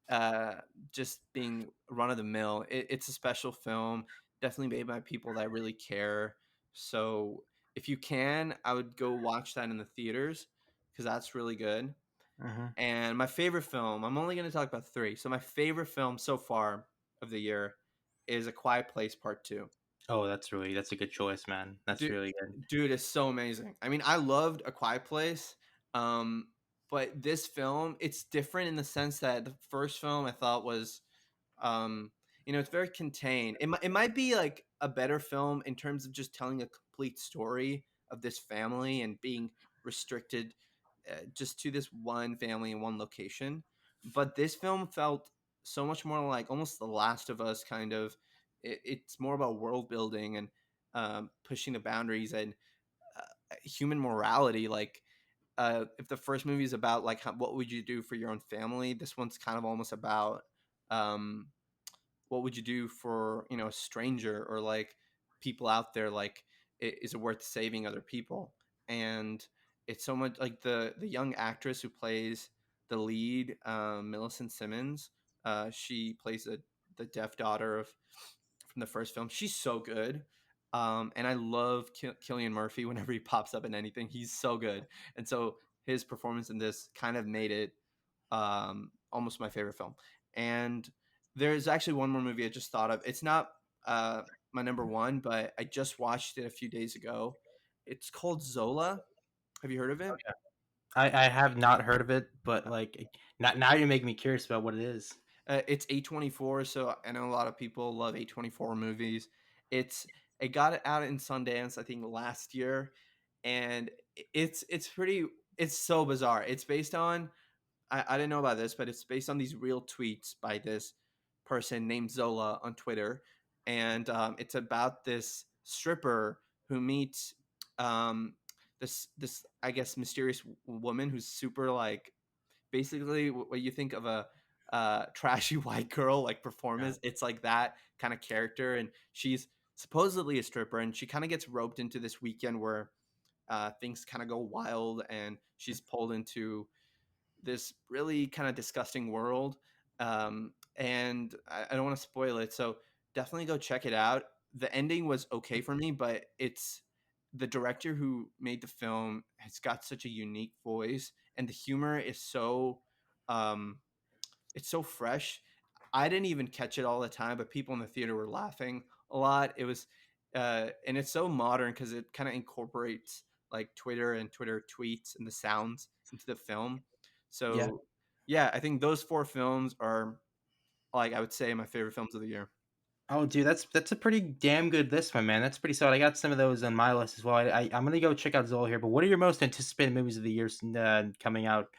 uh just being run of the mill. It's a special film, definitely made by people that really care. So if you can, I would go watch that in the theaters because that's really good. Hmm. And my favorite film, I'm only going to talk about three. So my favorite film so far of the year is A Quiet Place Part 2. Oh, that's a good choice, man. That's Dude, really good. dude, it's so amazing. I mean, I loved A Quiet Place, um, but this film, it's different in the sense that the first film I thought was, um, it's very contained. It might be like a better film in terms of just telling a complete story of this family and being restricted just to this one family in one location. But this film felt so much more like almost The Last of Us kind of. It's more about world building and pushing the boundaries and human morality. Like if the first movie is about like what would you do for your own family, this one's kind of almost about um, what would you do for a stranger or like people out there. Like is it worth saving other people? And it's so much like the young actress who plays the lead, Millicent Simmons. She plays the deaf daughter of from the first film. She's so good. And I love Killian Murphy whenever he pops up in anything. He's so good. And so his performance in this kind of made it almost my favorite film. And there's actually one more movie I just thought of. It's not uh, my number one, but I just watched it a few days ago. It's called Zola. Have you heard of it? I have not heard of it, but like now you're making me curious about what it is. It's A24, so I know a lot of people love A24 movies. It's it got it out in Sundance, I think, last year, and it's pretty. It's so bizarre. It's based on I didn't know about this, but it's based on these real tweets by this person named Zola on Twitter, and it's about this stripper who meets um, this I guess mysterious woman who's super like basically what you think of a trashy white girl like Yeah. performance. It's like that kind of character, and she's supposedly a stripper, and she kind of gets roped into this weekend where things kind of go wild, and she's pulled into this really kind of disgusting world. And I don't want to spoil it, so definitely go check it out. The ending was okay for me, but it's the director who made the film has got such a unique voice, and the humor is so um, it's so fresh. I didn't even catch it all the time, but people in the theater were laughing a lot. It was, and it's so modern because it kind of incorporates like Twitter and Twitter tweets and the sounds into the film. Yeah. So, yeah, I think those four films are like I would say my favorite films of the year. Oh, dude, that's a pretty damn good list, my man. That's pretty solid. I got some of those on my list as well. I'm gonna go check out Zola here. But what are your most anticipated movies of the year coming out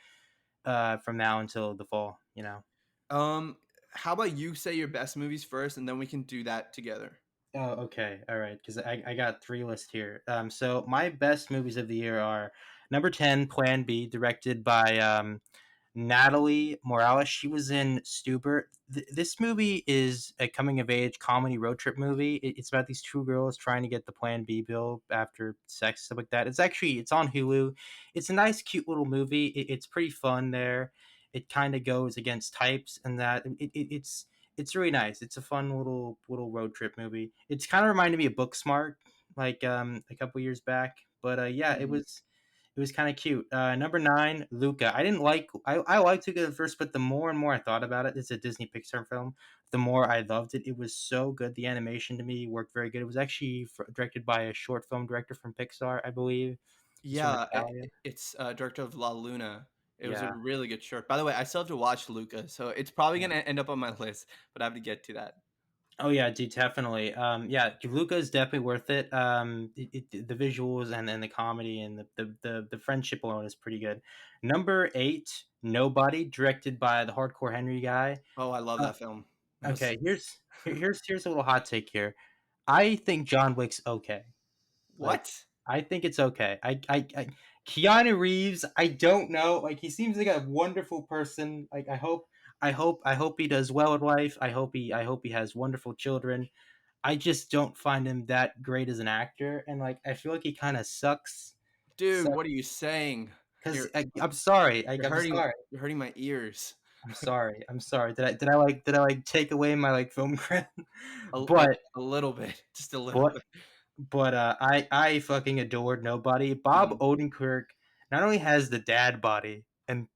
from now until the fall? You know. Um, how about you say your best movies first, and then we can do that together. Oh, okay, all right. Because I got three lists here. So my best movies of the year are number 10, Plan B, directed by Natalie Morales. She was in Stuber. This movie is a coming of age comedy road trip movie. It's about these two girls trying to get the Plan B bill after sex, stuff like that. It's on Hulu. It's a nice, cute little movie. It's pretty fun there. It kind of goes against types and that. It's really nice. It's a fun little road trip movie. It's kind of reminded me of Booksmart, like a couple years back. But yeah, Mhm. it was kind of cute. Number 9, Luca. I liked Luca at first, but the more and more I thought about it, it's a Disney Pixar film. The more I loved it. It was so good. The animation to me worked very good. It was actually directed by a short film director from Pixar, I believe. He's from Yeah, Italia. it's director of La Luna. It was a Yeah. really good short. By the way, I still have to watch Luca, so it's probably Yeah. gonna end up on my list, but I have to get to that. Oh yeah, dude, definitely. Yeah, Luca is definitely worth it. The visuals and the comedy and the friendship alone is pretty good. Number eight, Nobody, directed by the Hardcore Henry guy. Oh, I love Uh, that film. It was okay, here's a little hot take here. I think John Wick's okay. Like, what? I think it's okay. Keanu Reeves, I don't know. Like, he seems like a wonderful person. Like, I hope he does well in life. I hope he has wonderful children. I just don't find him that great as an actor, and like, I feel like he kind of sucks. Dude, Sucks what are you saying? because You're I'm sorry. you're I'm hurting sorry. you're hurting my ears. I'm sorry. I'm sorry. Did I like take away my like film credit? A, a, but a little bit, just a little but bit. I fucking adored Nobody. Bob Mhm. Odenkirk not only has the dad body, and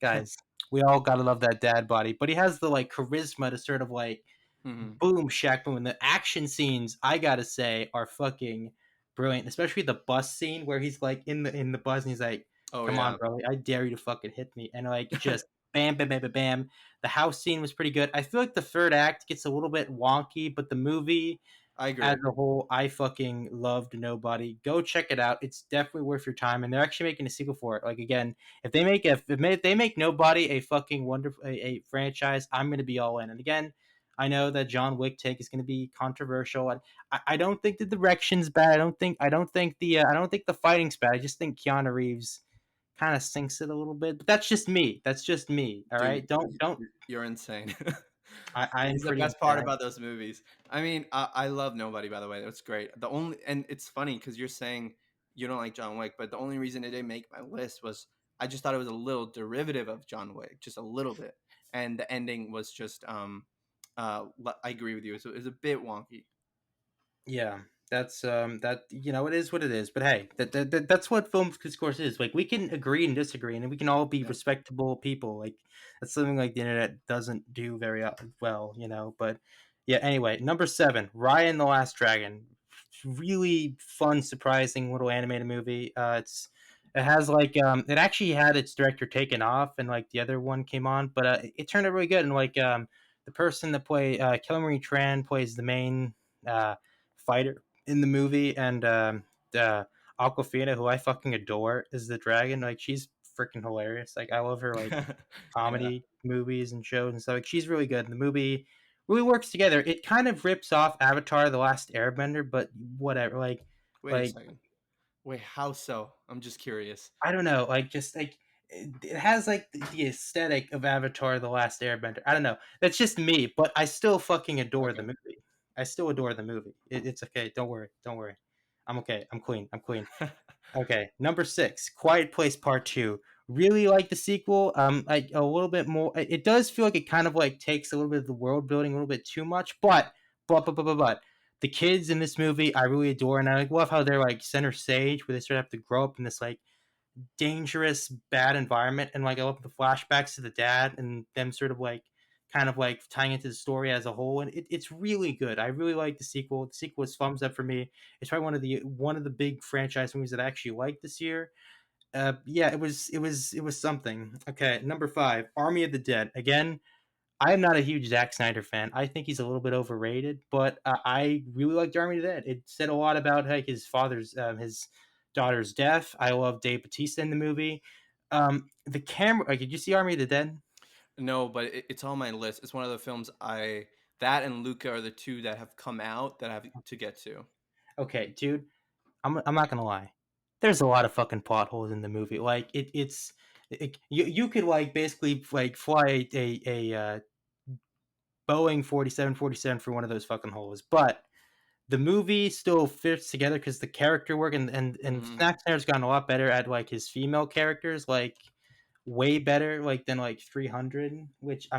guys, we all gotta love that dad body, but he has the like charisma to sort of like Mhm. boom shack boom. And the action scenes, I gotta say, are fucking brilliant. Especially the bus scene where he's like in the bus and he's like, Oh "Come on, yeah, bro, I dare you to fucking hit me!" And like just bam, bam, bam, bam, bam. The house scene was pretty good. I feel like the third act gets a little bit wonky, but the movie I as agree. a whole, I fucking loved Nobody. Go check it out. It's definitely worth your time, and they're actually making a sequel for it. Like again, if they make Nobody a fucking wonderful a franchise, I'm gonna be all in. And again, I know that John Wick take is gonna be controversial, and I don't think the direction's bad. I don't think the fighting's bad. I just think Keanu Reeves kind of sinks it a little bit. But that's just me. That's just me. All Dude, right. Don't. you're insane. I am He's the pretty best part insane. about those movies. I mean, I love Nobody, by the way. That's great. The only and it's funny because you're saying you don't like John Wick, but the only reason it didn't make my list was I just thought it was a little derivative of John Wick, just a little bit, and the ending was just I agree with you. So it was a bit wonky. Yeah, that it is what it is. But hey, that's what film discourse is. Like we can agree and disagree, and we can all be Yeah. respectable people. Like that's something like the internet doesn't do very well. But yeah. Anyway, number seven, Ryan the Last Dragon. Really fun, surprising little animated movie. It has like it actually had its director taken off, and like the other one came on, but it turned out really good. And like the person that play Kelly Marie Tran plays the main. Fighter in the movie, and Aquafina, who I fucking adore, is the dragon. Like she's freaking hilarious. Like I love her like Yeah. comedy movies and shows and stuff. Like she's really good. And the movie really works together. It kind of rips off Avatar: The Last Airbender, but whatever. Wait a Like second. Wait, how so? I'm just curious. I don't know. Like just like it has like the aesthetic of Avatar: The Last Airbender. I don't know. That's just me, but I still fucking adore the Okay. movie. I still adore the movie. It's okay. Don't worry. Don't worry. I'm okay. I'm clean. I'm clean. Okay, number six, Quiet Place Part Two. Really like the sequel. Like a little bit more. It does feel like it kind of like takes a little bit of the world building a little bit too much, but the kids in this movie I really adore, and I like love how they're like center stage where they sort of have to grow up in this like dangerous, bad environment, and like I love the flashbacks to the dad and them sort of like kind of like tying into the story as a whole, and it's really good. I really like the sequel. The sequel is thumbs up for me. It's probably one of the big franchise movies that I actually liked this year. Yeah, it was something. Okay, number five, Army of the Dead. Again, I am not a huge Zack Snyder fan. I think he's a little bit overrated, but I really liked Army of the Dead. It said a lot about like his daughter's death. I love Dave Bautista in the movie. The camera. Like, did you see Army of the Dead? No, but it's on my list. It's one of the films I that and Luca are the two that have come out that I have to get to. Okay, dude. I'm not gonna lie. There's a lot of fucking plot holes in the movie. Like you could like basically like fly a Boeing 4747 for one of those fucking holes, but the movie still fits together because the character work and Hmm. Snack Snare has gotten a lot better at like his female characters, like way better like than like 300, which I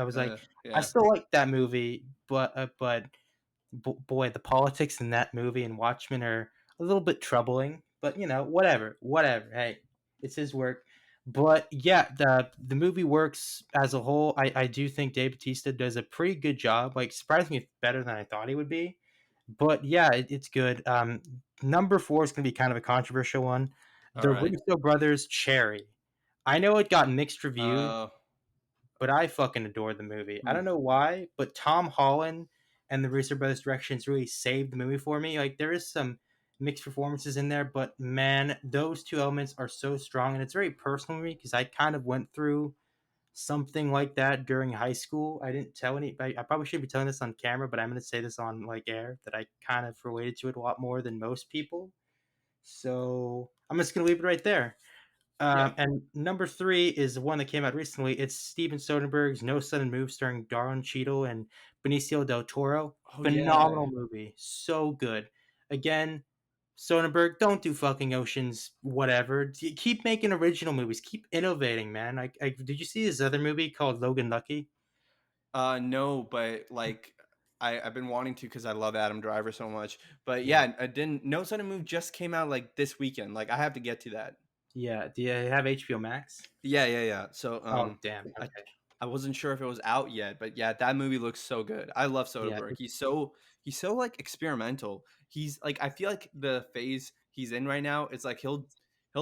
was like I Yeah. still like that movie, but boy, the politics in that movie and Watchmen are a little bit troubling. But whatever. Hey, it's his work. But yeah, the movie works as a whole. I do think Dave Bautista does a pretty good job, like surprisingly better than I thought he would be. But yeah, it's good. Number four is going to be kind of a controversial one. All The right. Russo brothers, Cherry. I know it got mixed reviews, Uh, but I fucking adore the movie. I hmm. don't know why, but Tom Holland and the Russo brothers' directions really saved the movie for me. Like there is some mixed performances in there, but man, those two elements are so strong, and it's very personal to me because I kind of went through something like that during high school. I didn't tell any. I probably shouldn't be telling this on camera, but I'm going to say this on like air that I kind of related to it a lot more than most people. So I'm just going to leave it right there. Yeah. And number three is the one that came out recently. It's Steven Soderbergh's No Sudden Move, starring Darren Cheadle and Benicio del Toro. Oh yeah. Phenomenal movie, so good. Again, Soderbergh, don't do fucking Oceans, whatever. Keep making original movies. Keep innovating, man. Did you see his other movie called Logan Lucky? No, but like I've been wanting to because I love Adam Driver so much. But Yeah, yeah, I didn't. No Sudden Move just came out like this weekend. Like I have to get to that. yeah. Do you have HBO Max? Yeah, yeah, yeah. So Oh, damn. I Okay. I wasn't sure if it was out yet, but yeah, that movie looks so good. I love Yeah, Soderbergh. He's so like experimental. He's like I feel like the phase he's in right now is like he'll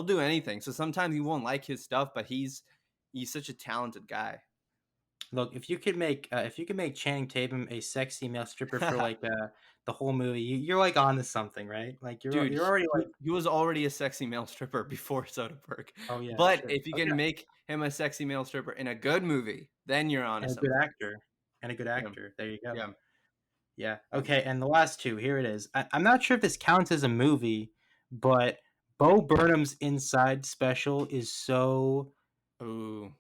do anything. So sometimes you won't like his stuff, but he's such a talented guy. look, if you could make Channing Tatum a sexy male stripper for like the whole movie, you're like on to something, right? Like Dude, you're already like, he was already a sexy male stripper before Soderbergh. oh yeah, But sure, if you oh can yeah, make him a sexy male stripper in a good movie, then you're on to and a good something. actor, and a good Yeah. actor. There you go. Yeah. Yeah. Um, Okay, and the last two, here it is. I'm not sure if this counts as a movie, but Bo Burnham's Inside special is so, ooh.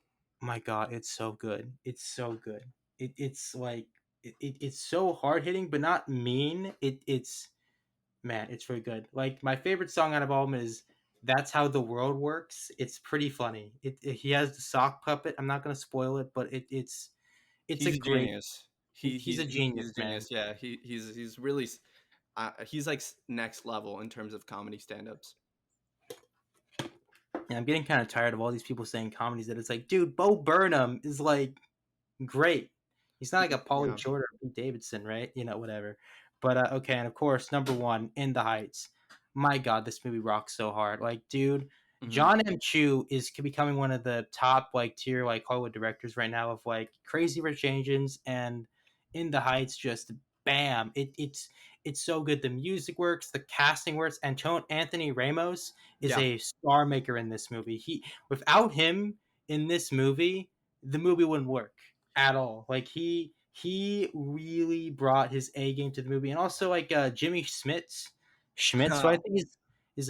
my God, it's so good. It's so good. It's like it's so hard hitting, but not mean. It's man, it's really good. Like my favorite song out of all of them is "That's How the World Works." It's pretty funny. He has the sock puppet. I'm not gonna spoil it, but it's a He's a great. genius. He He's a he's genius, a man. genius. Yeah, he's really he's like next level in terms of comedy stand-ups. And I'm getting kind of tired of all these people saying comedies that it's like, dude, Bo Burnham is like great. He's not like a Pauly Yeah. Shore or Pete Davidson, right? You know, whatever. But okay, and of course, number one, In the Heights. My God, this movie rocks so hard. Like, dude, Hmm. John M. Chu is becoming one of the top like tier like Hollywood directors right now of like Crazy Rich Asians and In the Heights. Just bam, it's so good. The music works, the casting works. Anthony Ramos is Yeah. a star maker in this movie. He without him in this movie, the movie wouldn't work at all. Like he really brought his A game to the movie, and also like Jimmy Schmitz, who I think is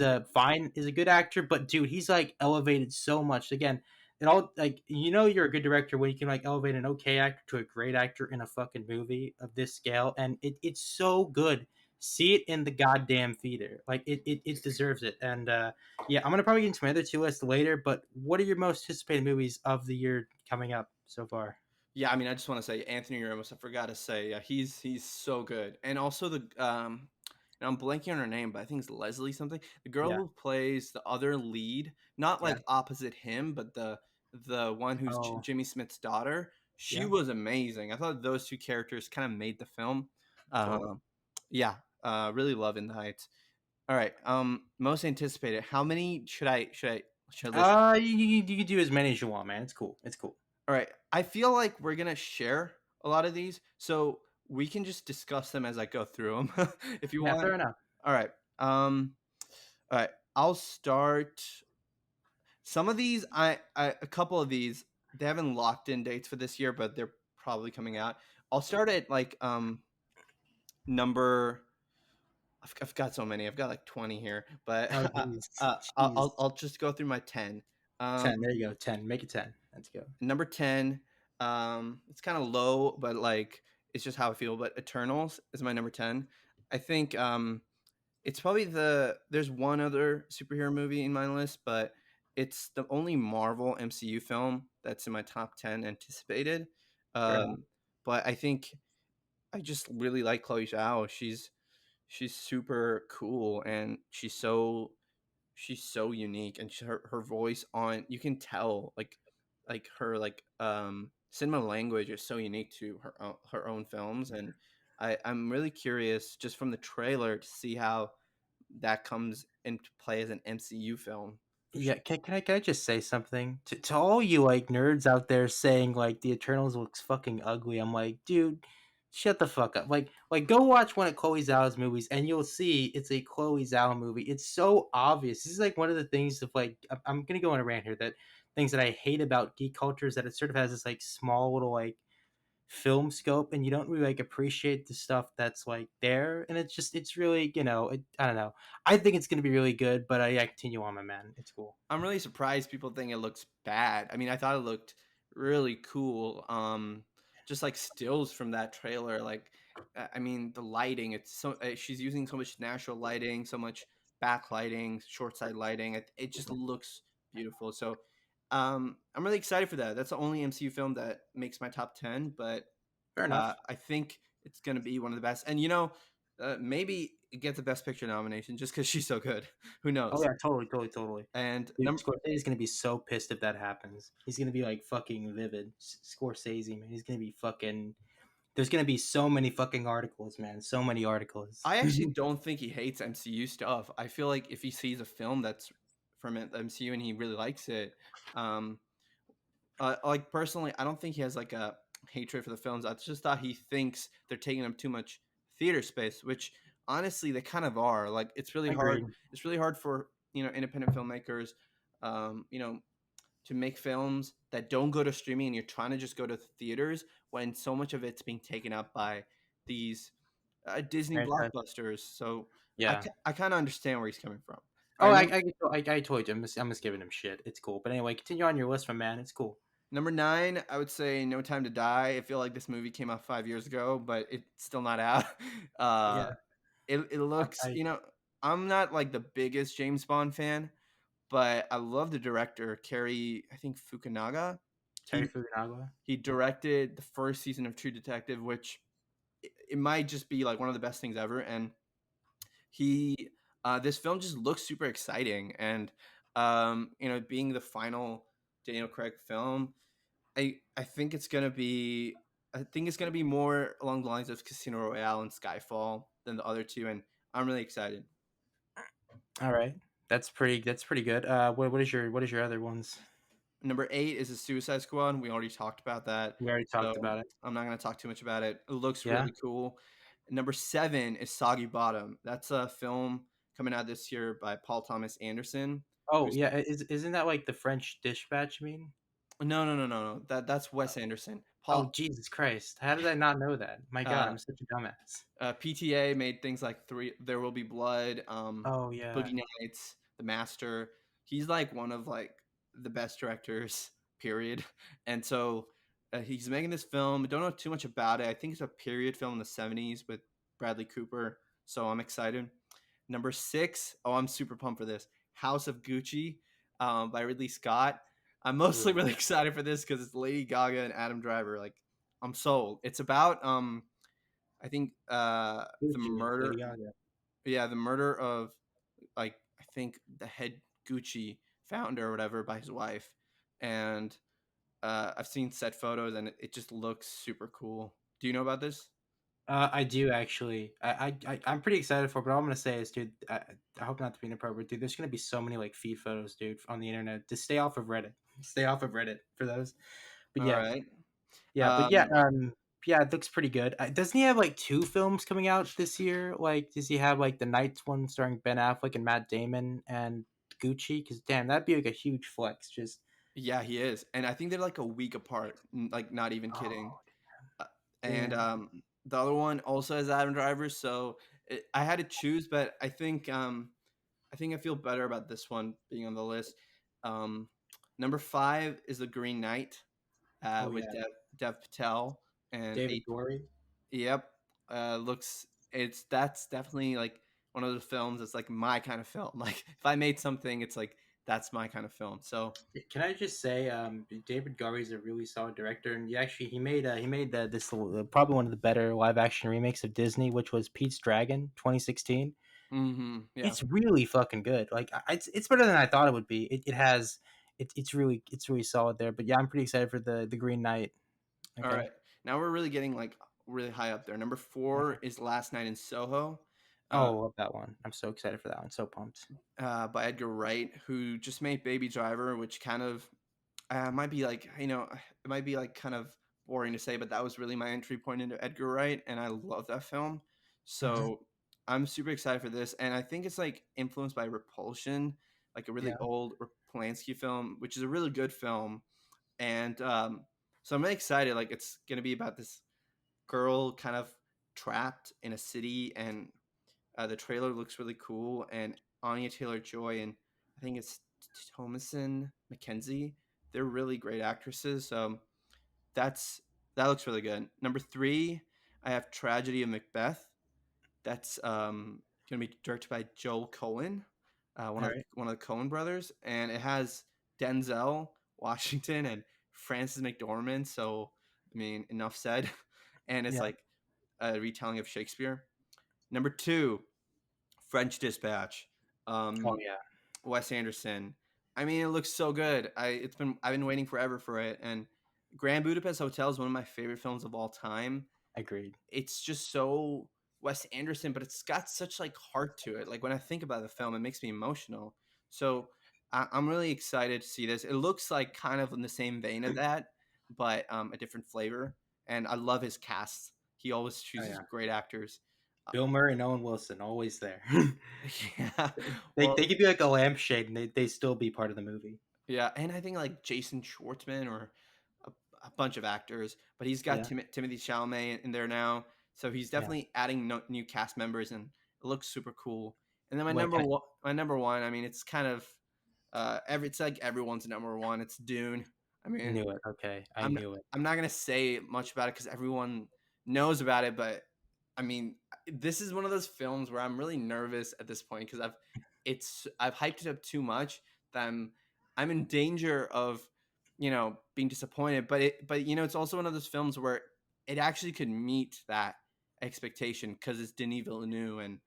a good actor, but dude, he's like elevated so much. Again, it all like you're a good director when you can like elevate an okay actor to a great actor in a fucking movie of this scale, and it's so good. See it in the goddamn theater, like it deserves it. And yeah, I'm gonna probably get into my other two lists later. But what are your most anticipated movies of the year coming up so far? Yeah, I mean, I just want to say Anthony Ramos. I forgot to say, yeah, he's so good, and also and I'm blanking on her name, but I think it's Leslie something. The girl Yeah. who plays the other lead, not Yeah. like opposite him, but the one who's Oh, Jimmy Smith's daughter. She yeah. was amazing. I thought those two characters kind of made the film. Totally. Um, yeah, really love In the Heights. All right, most anticipated. How many should I list? You can do as many as you want, man. It's cool. It's cool. All right. I feel like we're gonna share a lot of these, so we can just discuss them as I go through them, if you Yeah, want. fair enough. All right. All right. I'll start. Some of these, a couple of these, they haven't locked in dates for this year, but they're probably coming out. I'll start at like number. I've got so many. I've got like 20 here, but Oh, jeez. I'll, Jeez. I'll just go through my 10. 10. There you go. 10. Make it 10. Let's go. Number 10, it's kind of low, but like it's just how I feel. But Eternals is my number 10. I think it's probably there's one other superhero movie in my list, but it's the only Marvel MCU film that's in my top 10 anticipated. Fair enough. Um, but I think I just really like Chloe Zhao. She's super cool, and she's so unique, and her voice on, you can tell like her like cinema language is so unique to her own films, and I'm really curious just from the trailer to see how that comes into play as an MCU film for Yeah, sure. can I just say something to all you like nerds out there saying like the Eternals looks fucking ugly? I'm like, dude, shut the fuck up. Like go watch one of Chloe Zhao's movies and you'll see it's a Chloe Zhao movie. It's so obvious. This is like one of the things of like I'm gonna go on a rant here that things that I hate about geek culture is that it sort of has this like small little like film scope and you don't really like appreciate the stuff that's like there and it's just it's really I don't know. I think it's gonna be really good, but yeah, continue on, my man. It's cool. I'm really surprised people think it looks bad. I mean, I thought it looked really cool. Just like stills from that trailer, like I mean, the lighting. It's so she's using so much natural lighting, so much backlighting, short side lighting. It just looks beautiful. So, I'm really excited for that. That's the only MCU film that makes my top 10, but Fair enough. I think it's gonna be one of the best. And maybe it gets a Best Picture nomination just because she's so good. Who Oh knows? yeah, totally. And Dude, number Scorsese's gonna be so pissed if that happens. He's gonna be like fucking livid. Scorsese, man. He's gonna be fucking. There's gonna be so many fucking articles, man. So many articles. I actually don't think he hates MCU stuff. I feel like if he sees a film that's from the MCU and he really likes it, um, like personally, I don't think he has like a hatred for the films. I just thought he thinks they're taking up too much theater space, which honestly they kind of are. Like it's really I hard. agree. It's really hard for independent filmmakers, um, you know, to make films that don't go to streaming and you're trying to just go to theaters when so much of it's being taken up by these Disney Franchise. blockbusters. So Yeah. I kind of understand where he's coming from. All Oh, right, I told you. I'm just giving him shit. It's cool. But anyway, continue on your list, my man. It's cool. number 9, I would say No Time to Die. I feel like this movie came out 5 years ago, but it's still not out. Yeah. Uh, it looks, I I'm not like the biggest James Bond fan, but I love the director, Cary, I think Fukunaga. Terry He Fukunaga. he directed the first season of True Detective, which it might just be like one of the best things ever. And he this film just looks super exciting, and being the final Daniel Craig film, I think it's gonna be more along the lines of Casino Royale and Skyfall than the other two, and I'm really excited. All right. That's pretty good. What is your other ones? Number 8 is a Suicide Squad. We already talked about that, We already talked so about it. I'm not gonna talk too much about it. It looks Yeah. really cool. Number 7 is Soggy Bottom. That's a film coming out this year by Paul Thomas Anderson. Oh Who's yeah. Isn't that like the French Dispatch? You mean? No. That's Wes Anderson. Oh Paul Jesus Christ! How did I not know that? My God, uh, I'm such a dumbass. PTA made things like There Will Be Blood, Oh yeah. Boogie Nights, The Master. He's like one of like the best directors, period. And so he's making this film. Don't know too much about it. I think it's a period film in the '70s with Bradley Cooper. So I'm excited. Number 6, oh, I'm super pumped for this. House of Gucci, by Ridley Scott. I'm mostly Ooh, really excited for this because it's Lady Gaga and Adam Driver. Like, I'm sold. It's about I think the Gucci, murder. Lady Gaga. Yeah, the murder of like I think the head Gucci founder or whatever by his wife, and I've seen set photos and it just looks super cool. Do you know about this? I do actually. I'm pretty excited for it, but all I'm gonna say is, dude, I hope not to be inappropriate, dude. There's gonna be so many like feed photos, dude, on the internet. Just stay off of Reddit. Stay off of Reddit for those. But All yeah, right. yeah, Um, yeah. It looks pretty good. Doesn't he have like two films coming out this year? Like, does he have like the Nights one starring Ben Affleck and Matt Damon and Gucci? Because damn, that'd be like a huge flex. Just yeah, he is, and I think they're like a week apart. Like, not even kidding. oh Uh, and damn. the other one also has Adam Driver, so I had to choose, but I think I feel better about this one being on the list. Um, Number 5 is The Green Knight Oh with yeah, Dev Patel and David eight. Gorey. Yep, looks that's definitely like one of the films that's like my kind of film. Like if I made something, it's like that's my kind of film. So Can I just say, David Gary is a really solid director, and he made this probably one of the better live action remakes of Disney, which was Pete's Dragon 2016. yeah. It's really fucking good. Like it's better than I thought it would be. It's really solid there. But yeah, I'm pretty excited for the Green Knight. All Okay. right, now we're really getting like really high up there. Number Okay. 4 is Last Night in Soho, uh, Oh, love that one. I'm so excited for that one. So pumped. by Edgar Wright, who just made Baby Driver, which kind of might be like, it might be like kind of boring to say, but that was really my entry point into Edgar Wright, and I love that film. Hmm. So I'm super excited for this, and I think it's like influenced by Repulsion, like a really Yeah. old Polanski film, which is a really good film. And so I'm really excited. Like it's gonna be about this girl kind of trapped in a city, and the trailer looks really cool. And Anya Taylor Joy and I think it's Thomasin McKenzie. They're really great actresses. So that's that looks really good. Number 3, I have Tragedy of Macbeth. That's gonna be directed by Joel Cohen, All right. one of the Cohen brothers, and it has Denzel Washington and Frances McDormand. So I mean, enough said. And it's Yeah. like a retelling of Shakespeare. Number 2, French Dispatch. Oh Um, yeah. Wes Anderson. I mean, it looks so good. I've been waiting forever for it. And Grand Budapest Hotel is one of my favorite films of all time. Agreed. It's just so Wes Anderson, but it's got such like heart to it. Like when I think about the film, it makes me emotional. So I'm really excited to see this. It looks like kind of in the same vein of that, but a different flavor. And I love his cast. He always Oh chooses yeah. great actors. Bill Murray and Owen Wilson always there. Yeah. They Well, could be like a lampshade and they still be part of the movie. yeah, and I think like Jason Schwartzman or a, a bunch of actors, but he's got Yeah. Timothy Chalamet in there now, so he's Yeah. definitely adding new cast members, and it looks super cool. And then Wait, my number one, I mean, it's kind of it's like everyone's number one. It's Dune. I I mean, knew it. Okay. I I'm not, knew it. I'm not gonna say much about it because everyone knows about it, but I mean, this is one of those films where I'm really nervous at this point because I've hyped it up too much that I'm in danger of being disappointed. But it's also one of those films where it actually could meet that expectation because it's Denis Villeneuve and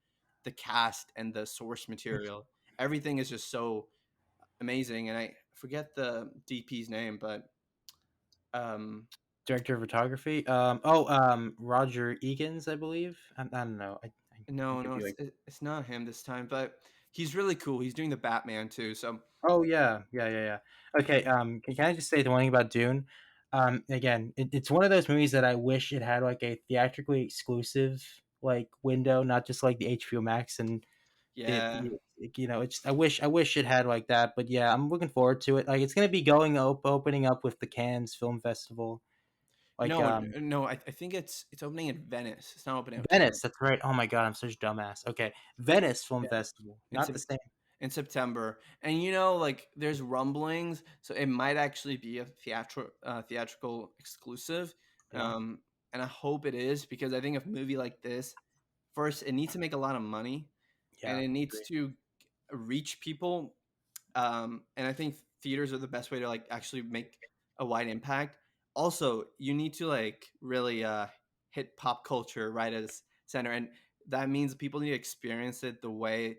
the cast and the source material. Everything is just so amazing, and I forget the DP's name, but um Director of photography. Roger Egan's, I believe. I don't know. I no, could no, be like, it's not him this time, but he's really cool. He's doing the Batman too. So oh yeah, yeah, yeah, yeah. Okay. Can I just say the one thing about Dune? Again, it's one of those movies that I wish it had like a theatrically exclusive like window, not just like the HBO Max and yeah, it's I wish it had like that. But yeah, I'm looking forward to it. Like it's gonna be opening up with the Cannes Film Festival. Like no, I think it's opening in Venice. It's not opening in Venice. Cannes. That's right. Oh my god, I'm such a dumbass. Okay, Venice Film Yeah, Festival, in not the same. in September, and like there's rumblings, so it might actually be a theatrical exclusive, Yeah, and I hope it is because I think a movie like this, first, it needs to make a lot of money, and yeah, it needs agree. to reach people. And I think theaters are the best way to like actually make a wide impact. Also, you need to like really hit pop culture right as center, and that means people need to experience it the way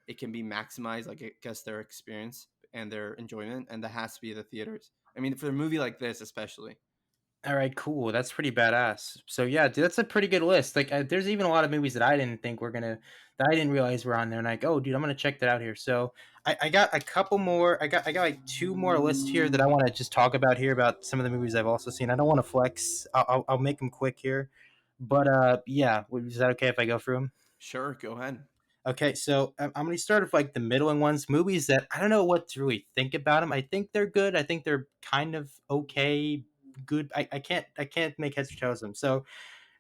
it can be maximized, like I guess their experience and their enjoyment, and that has to be the theaters. I mean, for a movie like this, especially. All right, cool. That's pretty badass. So yeah, dude, that's a pretty good list. Like, there's even a lot of movies that I didn't think were gonna, that I didn't realize were on there. And like, oh, dude, I'm gonna check that out here. So I got a couple more. I got like two more lists here that I want to just talk about here about some of the movies I've also seen. I don't want to flex. I'll make them quick here. But yeah, is that okay if I go through them? Sure, go ahead. Okay, so I'm gonna start with like the middling ones, movies that I don't know what to really think about them. I think they're good. I think they're kind of okay, good. I can't make heads or tails of them. So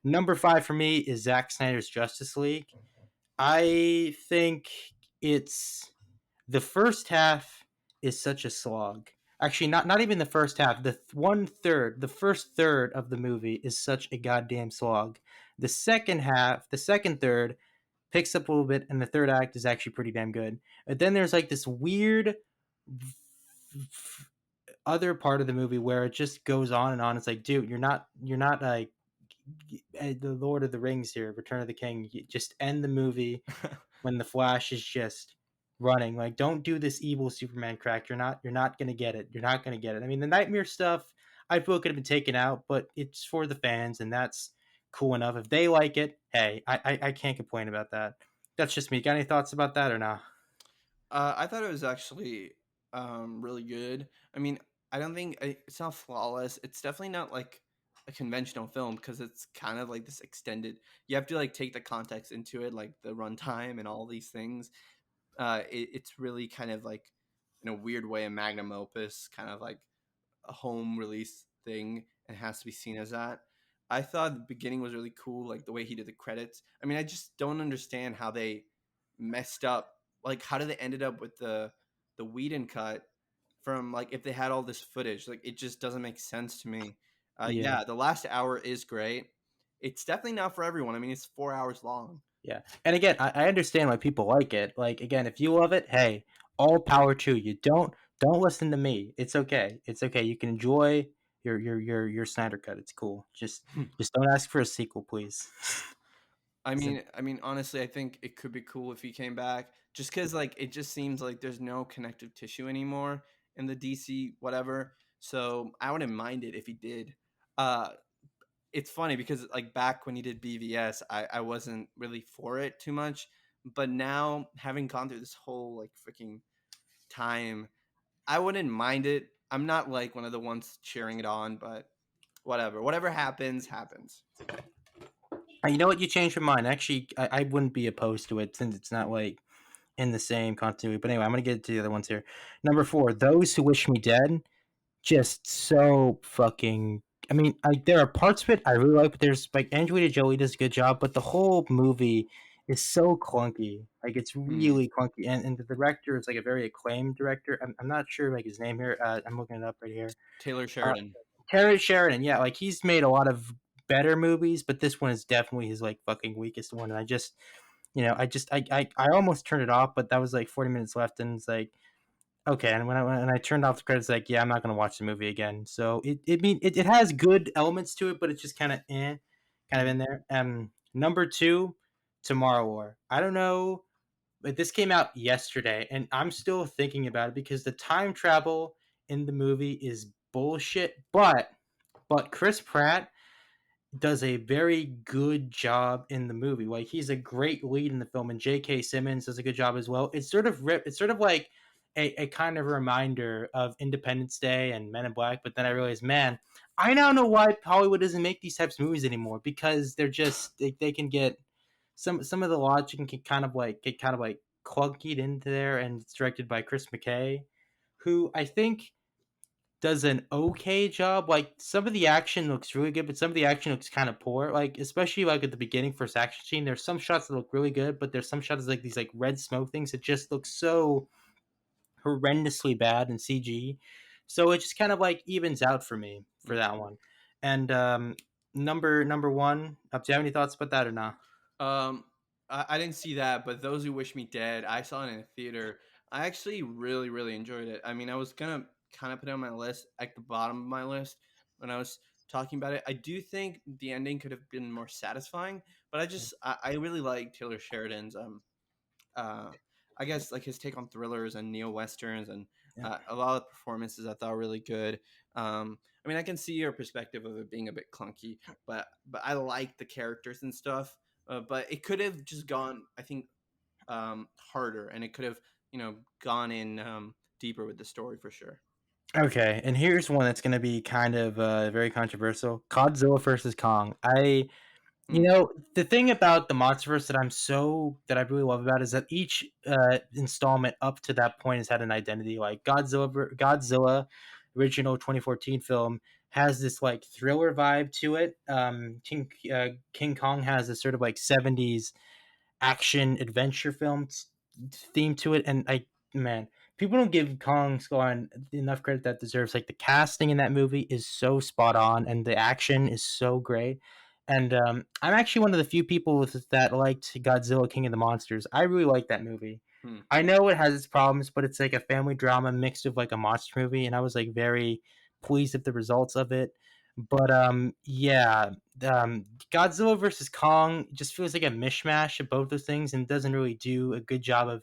number 5 for me is Zack Snyder's Justice League. I think it's the first half is such a slog. Actually, not even the first half. The first third of the movie is such a goddamn slog. The second half, the second third picks up a little bit, and the third act is actually pretty damn good. But then there's like this weird other part of the movie where it just goes on and on. It's like, dude, you're not like the Lord of the Rings here, Return of the King. You just end the movie when the Flash is just running. Like, don't do this evil Superman crack. You're not gonna get it. You're not gonna get it. I mean, the Nightmare stuff I feel could have been taken out, but it's for the fans, and cool enough. If they like it, hey, I can't complain about that. That's just me. Got any thoughts about that or not? I thought it was actually really good. I mean, I don't think it's not flawless. It's definitely not like a conventional film because it's kind of like this extended. You have to like take the context into it, like the runtime and all these things. It's really kind of like in a weird way a magnum opus, kind of like a home release thing and has to be seen as that. I thought the beginning was really cool, like the way he did the credits. I mean, I just don't understand how they messed up. Like, how did they ended up with the Whedon cut from like if they had all this footage? Like, it just doesn't make sense to me. Yeah. Yeah, the last hour is great. It's definitely not for everyone. I mean, it's 4 hours long. Yeah. And again, I understand why people like it. Like again, if you love it, hey, all power to you. Don't listen to me. It's okay. It's okay. You can enjoy your Snyder cut. It's cool. Just don't ask for a sequel, please. So, I mean, honestly, I think it could be cool if he came back. Just because, like, it just seems like there's no connective tissue anymore in the DC whatever. So I wouldn't mind it if he did. Uh, it's funny because, like, back when he did BVS, I wasn't really for it too much. But now, having gone through this whole like freaking time, I wouldn't mind it. I'm not like one of the ones cheering it on, but whatever. Whatever happens, happens. you know what? You changed your mind. Actually, I wouldn't be opposed to it since it's not like in the same continuity. But anyway, I'm gonna get to the other ones here. Number four, Those Who Wish Me Dead. Just so fucking. I mean, there are parts of it I really like, but there's like Angelina Jolie does a good job, but the whole movie is so clunky. Like it's Hmm. really clunky, and the director is like a very acclaimed director. I'm not sure like his name here. I'm looking it up right here. Taylor Uh, Sheridan. Terry Sheridan, yeah, like he's made a lot of better movies, but this one is definitely his like fucking weakest one. And I just, I almost turned it off, but that was like 40 minutes left, and it's like okay, and when I turned off the credits, like, yeah, I'm not gonna watch the movie again. So it has good elements to it, but it's just kind of in there. Number two, Tomorrow War. I don't know, but this came out yesterday, and I'm still thinking about it because the time travel in the movie is bullshit. But Chris Pratt does a very good job in the movie. Like he's a great lead in the film, and J.K. Simmons does a good job as well. It's sort of like a kind of reminder of Independence Day and Men in Black. But then I realized, man, I now know why Hollywood doesn't make these types of movies anymore because they can get some of the logic can get kind of like clunkied into there, and it's directed by Chris McKay, who I think does an okay job. Like some of the action looks really good, but some of the action looks kind of poor. Like especially like at the beginning first action scene, there's some shots that look really good, but there's some shots like these like red smoke things that just look so horrendously bad in CG. So it just kind of like evens out for me for that one. And number one, do you have any thoughts about that or not? Um, I didn't see that, but Those Who Wish Me Dead, I saw it in a theater. I actually really, really enjoyed it. I mean, I was gonna kind of put it on my list at the bottom of my list when I was talking about it. I do think the ending could have been more satisfying, but I really like Taylor Sheridan's uh, I guess like his take on thrillers and neo westerns and Yeah. a lot of the performances I thought were really good. I mean, I can see your perspective of it being a bit clunky, but I like the characters and stuff. But it could have just gone, I think, harder, and it could have gone in deeper with the story for sure. Okay, and here's one that's going to be kind of very controversial. Godzilla versus Kong. Hmm. The thing about the MonsterVerse that I really love about it is that each installment up to that point has had an identity. Like Godzilla, original 2014 film has this like thriller vibe to it. King Kong has this sort of like 70s action adventure film theme to it, and man, people don't give Kong Skull Island enough credit that deserves. Like the casting in that movie is so spot on, and the action is so great. And I'm actually one of the few people that liked Godzilla King of the Monsters. I really like that movie. Hmm. I know it has its problems, but it's like a family drama mixed with like a monster movie, and I was like very pleased with the results of it. But yeah, Godzilla versus Kong just feels like a mishmash of both those things and doesn't really do a good job of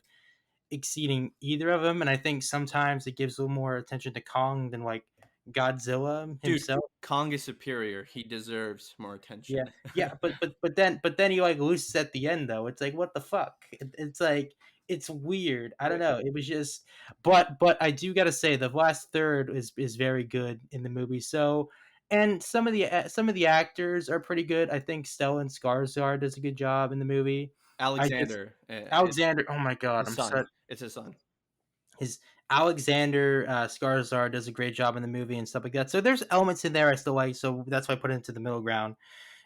exceeding either of them. And I think sometimes it gives a little more attention to Kong than like Godzilla Dude, himself. Kong is superior. He deserves more Yeah, attention. yeah, but then he like loses at the end though. It's like what the fuck? It's like it's weird. I don't Wait, know. It was just, but I do gotta say the last third is very good in the movie. So, and some of the actors are pretty good. I think Stellan Skarsgård does a good job in the movie. I just Alexander, Alexander. Oh my god, his I'm son. so It's his son. his Alexander Skarsgård does a great job in the movie and stuff like that. So there's elements in there I still like. So that's why I put it into the middle ground.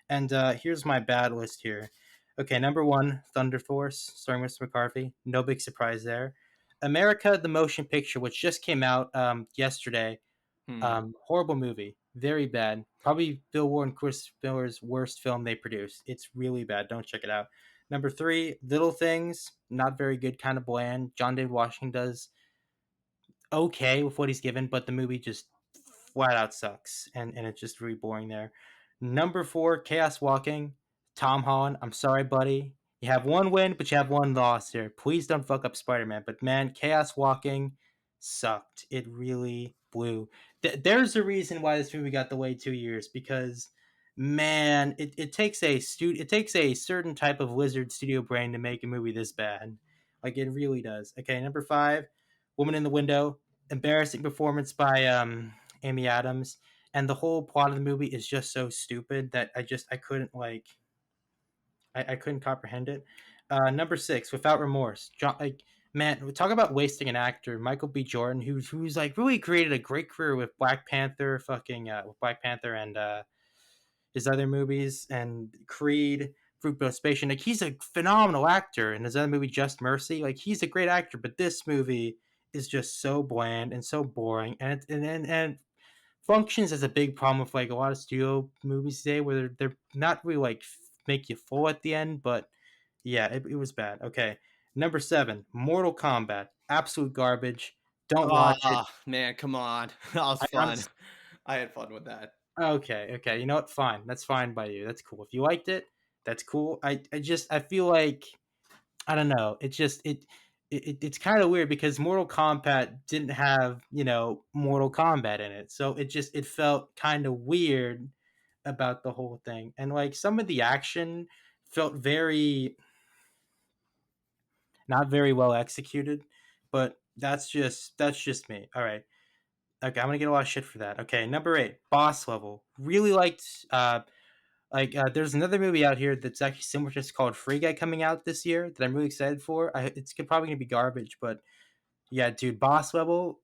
And here's my bad list here. Okay, number one, Thunder Force, starring Mr. McCarthy. No big surprise there. America, the motion picture, which just came out yesterday. Hmm. Horrible movie. Very bad. Probably Bill Ward and Chris Miller's worst film they produced. It's really bad. Don't check it out. Number three, Little Things. Not very good, kind of bland. John David Washington does okay with what he's given, but the movie just flat out sucks, and it's just really boring there. Number four, Chaos Walking. Tom Holland. I'm sorry, buddy. You have one win, but you have one loss here. Please don't fuck up Spider Man. But man, Chaos Walking sucked. It really blew. There's a reason why this movie got delayed 2 years because man, it takes a certain type of lizard studio brain to make a movie this bad. Like it really does. Okay, number five, Woman in the Window. Embarrassing performance by Amy Adams, and the whole plot of the movie is just so stupid that I couldn't like I couldn't comprehend it. Number six, Without Remorse. John, like man, talk about wasting an actor, Michael B. Jordan, who's like really created a great career with Black Panther, with Black Panther and his other movies and Creed, Fruitvale Station. Like he's a phenomenal actor, and his other movie Just Mercy, like he's a great actor, but this movie is just so bland and so boring, and functions as a big problem with like a lot of studio movies today, where they're not really like make you full at the end, but yeah, it was bad. Okay, number seven, Mortal Kombat, absolute garbage. Don't watch it. Oh man, come on. That was I fun. honestly, I had fun with that. okay. You know what? Fine. That's fine by you. That's cool. If you liked it, that's cool. I feel like I don't know. It's kind of weird because Mortal Kombat didn't have Mortal Kombat in it, so it felt kind of weird about the whole thing, and like some of the action felt very not very well executed, but that's just me. All right. Okay, I'm gonna get a lot of shit for that. Okay, number eight, Boss Level. Really liked there's another movie out here that's actually similar to this called Free Guy coming out this year that I'm really excited for. It's probably gonna be garbage, but yeah, dude, Boss Level.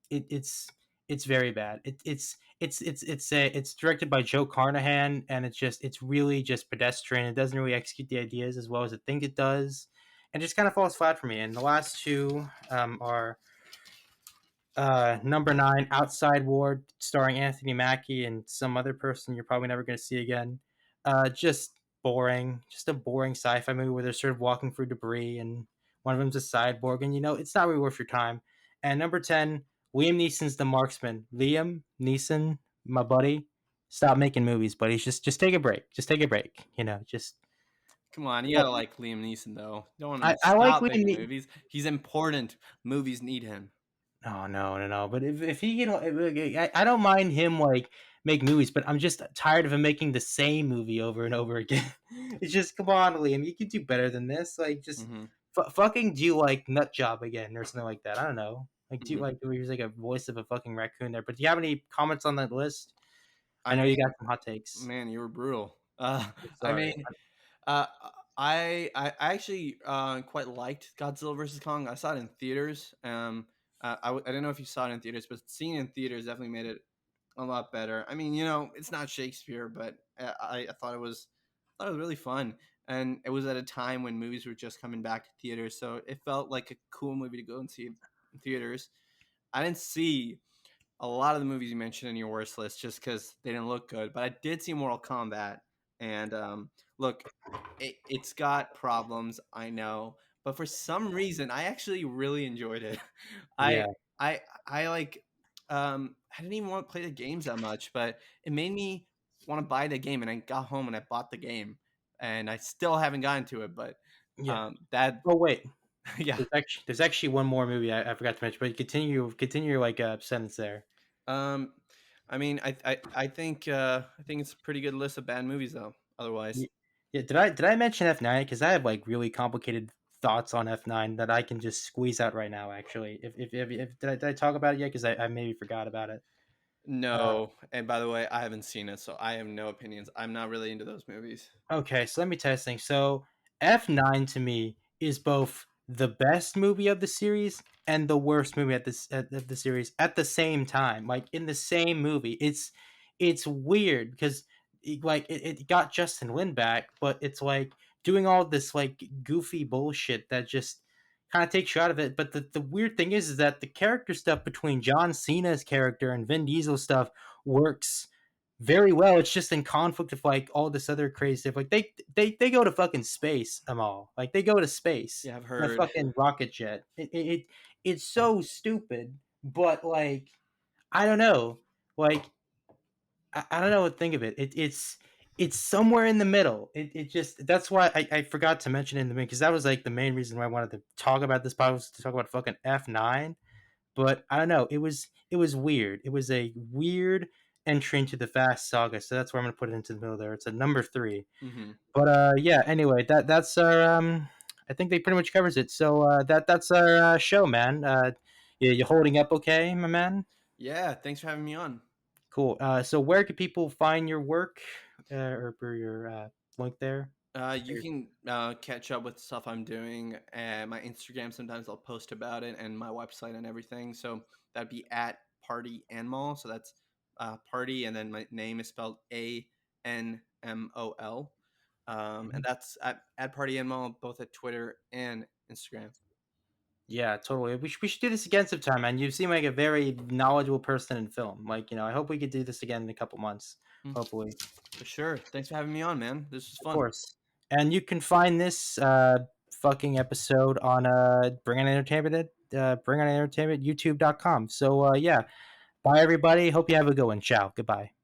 It's very bad. It's directed by Joe Carnahan, and it's really just pedestrian. It doesn't really execute the ideas as well as I think it does, and just kind of falls flat for me. And the last two are number nine, Outside Ward, starring Anthony Mackie and some other person you're probably never going to see again. Just boring, just a boring sci-fi movie where they're sort of walking through debris, and one of them's a cyborg, and it's not really worth your time. And number 10, Liam Neeson's The Marksman. Liam Neeson, my buddy, stop making movies, buddy. Just take a break. Just take a break. Just Come on, you well, gotta like Liam Neeson though. Don't want him I, to I like stop Liam. making movies. He's important. Movies need him. Oh no. But if he, I don't mind him like make movies, but I'm just tired of him making the same movie over and over again. It's just come on, Liam, you can do better than this. Like just Hmm. fucking do like Nut Job again or something like that. I don't know. Like do Hmm. like where he's like a voice of a fucking raccoon there. But do you have any comments on that list? I I know you got mean, some hot takes. man, you were brutal. I Sorry. mean, uh, I actually quite liked Godzilla versus Kong. I saw it in theaters. I don't know if you saw it in theaters, but seeing it in theaters definitely made it a lot better. I mean, it's not Shakespeare, but I thought it was really fun, and it was at a time when movies were just coming back to theaters, so it felt like a cool movie to go and see in theaters. I didn't see a lot of the movies you mentioned in your worst list just because they didn't look good, but I did see Mortal Kombat, and look, it's got problems, I know, but for some reason, I actually really enjoyed it. I Yeah. I like I didn't even want to play the games that much, but it made me want to buy the game, and I got home and I bought the game, and I still haven't gotten to it, but Yeah. that Oh wait. yeah. There's actually one more movie I forgot to mention, but continue like sentence there. Um, I mean, I think it's a pretty good list of bad movies though. Otherwise, Y- Yeah, did I mention F9? Because I have like really complicated thoughts on F9 that I can just squeeze out right now. Actually, if did I talk about it yet? Because I maybe forgot about it. no. And by the way, I haven't seen it, so I have no opinions. I'm not really into those movies. Okay, so let me test things. So F9 to me is both the best movie of the series and the worst movie of the series at the same time. Like in the same movie. It's weird because it got Justin Lin back, but it's like doing all this like goofy bullshit that just kind of takes you out of it. But the weird thing is that the character stuff between John Cena's character and Vin Diesel stuff works very well. It's just in conflict with like all this other crazy stuff. Like they go to fucking space, Amal. Like they go to space Yeah, I've in a heard. fucking rocket jet. It's so stupid, but like I don't know. Like I don't know what to think of it. It's somewhere in the middle. It just that's why I forgot to mention it in the beginning because that was like the main reason why I wanted to talk about this podcast was to talk about fucking F9. But I don't know. It was weird. It was a weird entry into the Fast Saga, so that's where I'm gonna put it into the middle there. It's a number three. Hmm. But yeah. Anyway, that's our I think they pretty much covers it. So that's our show, man. You holding up okay, my man? Yeah, thanks for having me on. Cool. So where can people find your work or for your link there? You can catch up with stuff I'm doing and my Instagram. Sometimes I'll post about it and my website and everything. So that'd be at Party Anmol. So that's party, and then my name is spelled ANMOL. And that's at Party Anmol, both at Twitter and Instagram. Yeah, totally. We should do this again sometime, man. You seem like a very knowledgeable person in film. Like, I hope we could do this again in a couple months. Mm, Hopefully. for sure. Thanks for having me on, man. This was Of fun. course. And you can find this fucking episode on Bring on Entertainment, YouTube.com. So yeah. Bye everybody. Hope you have a good one. Ciao. Goodbye.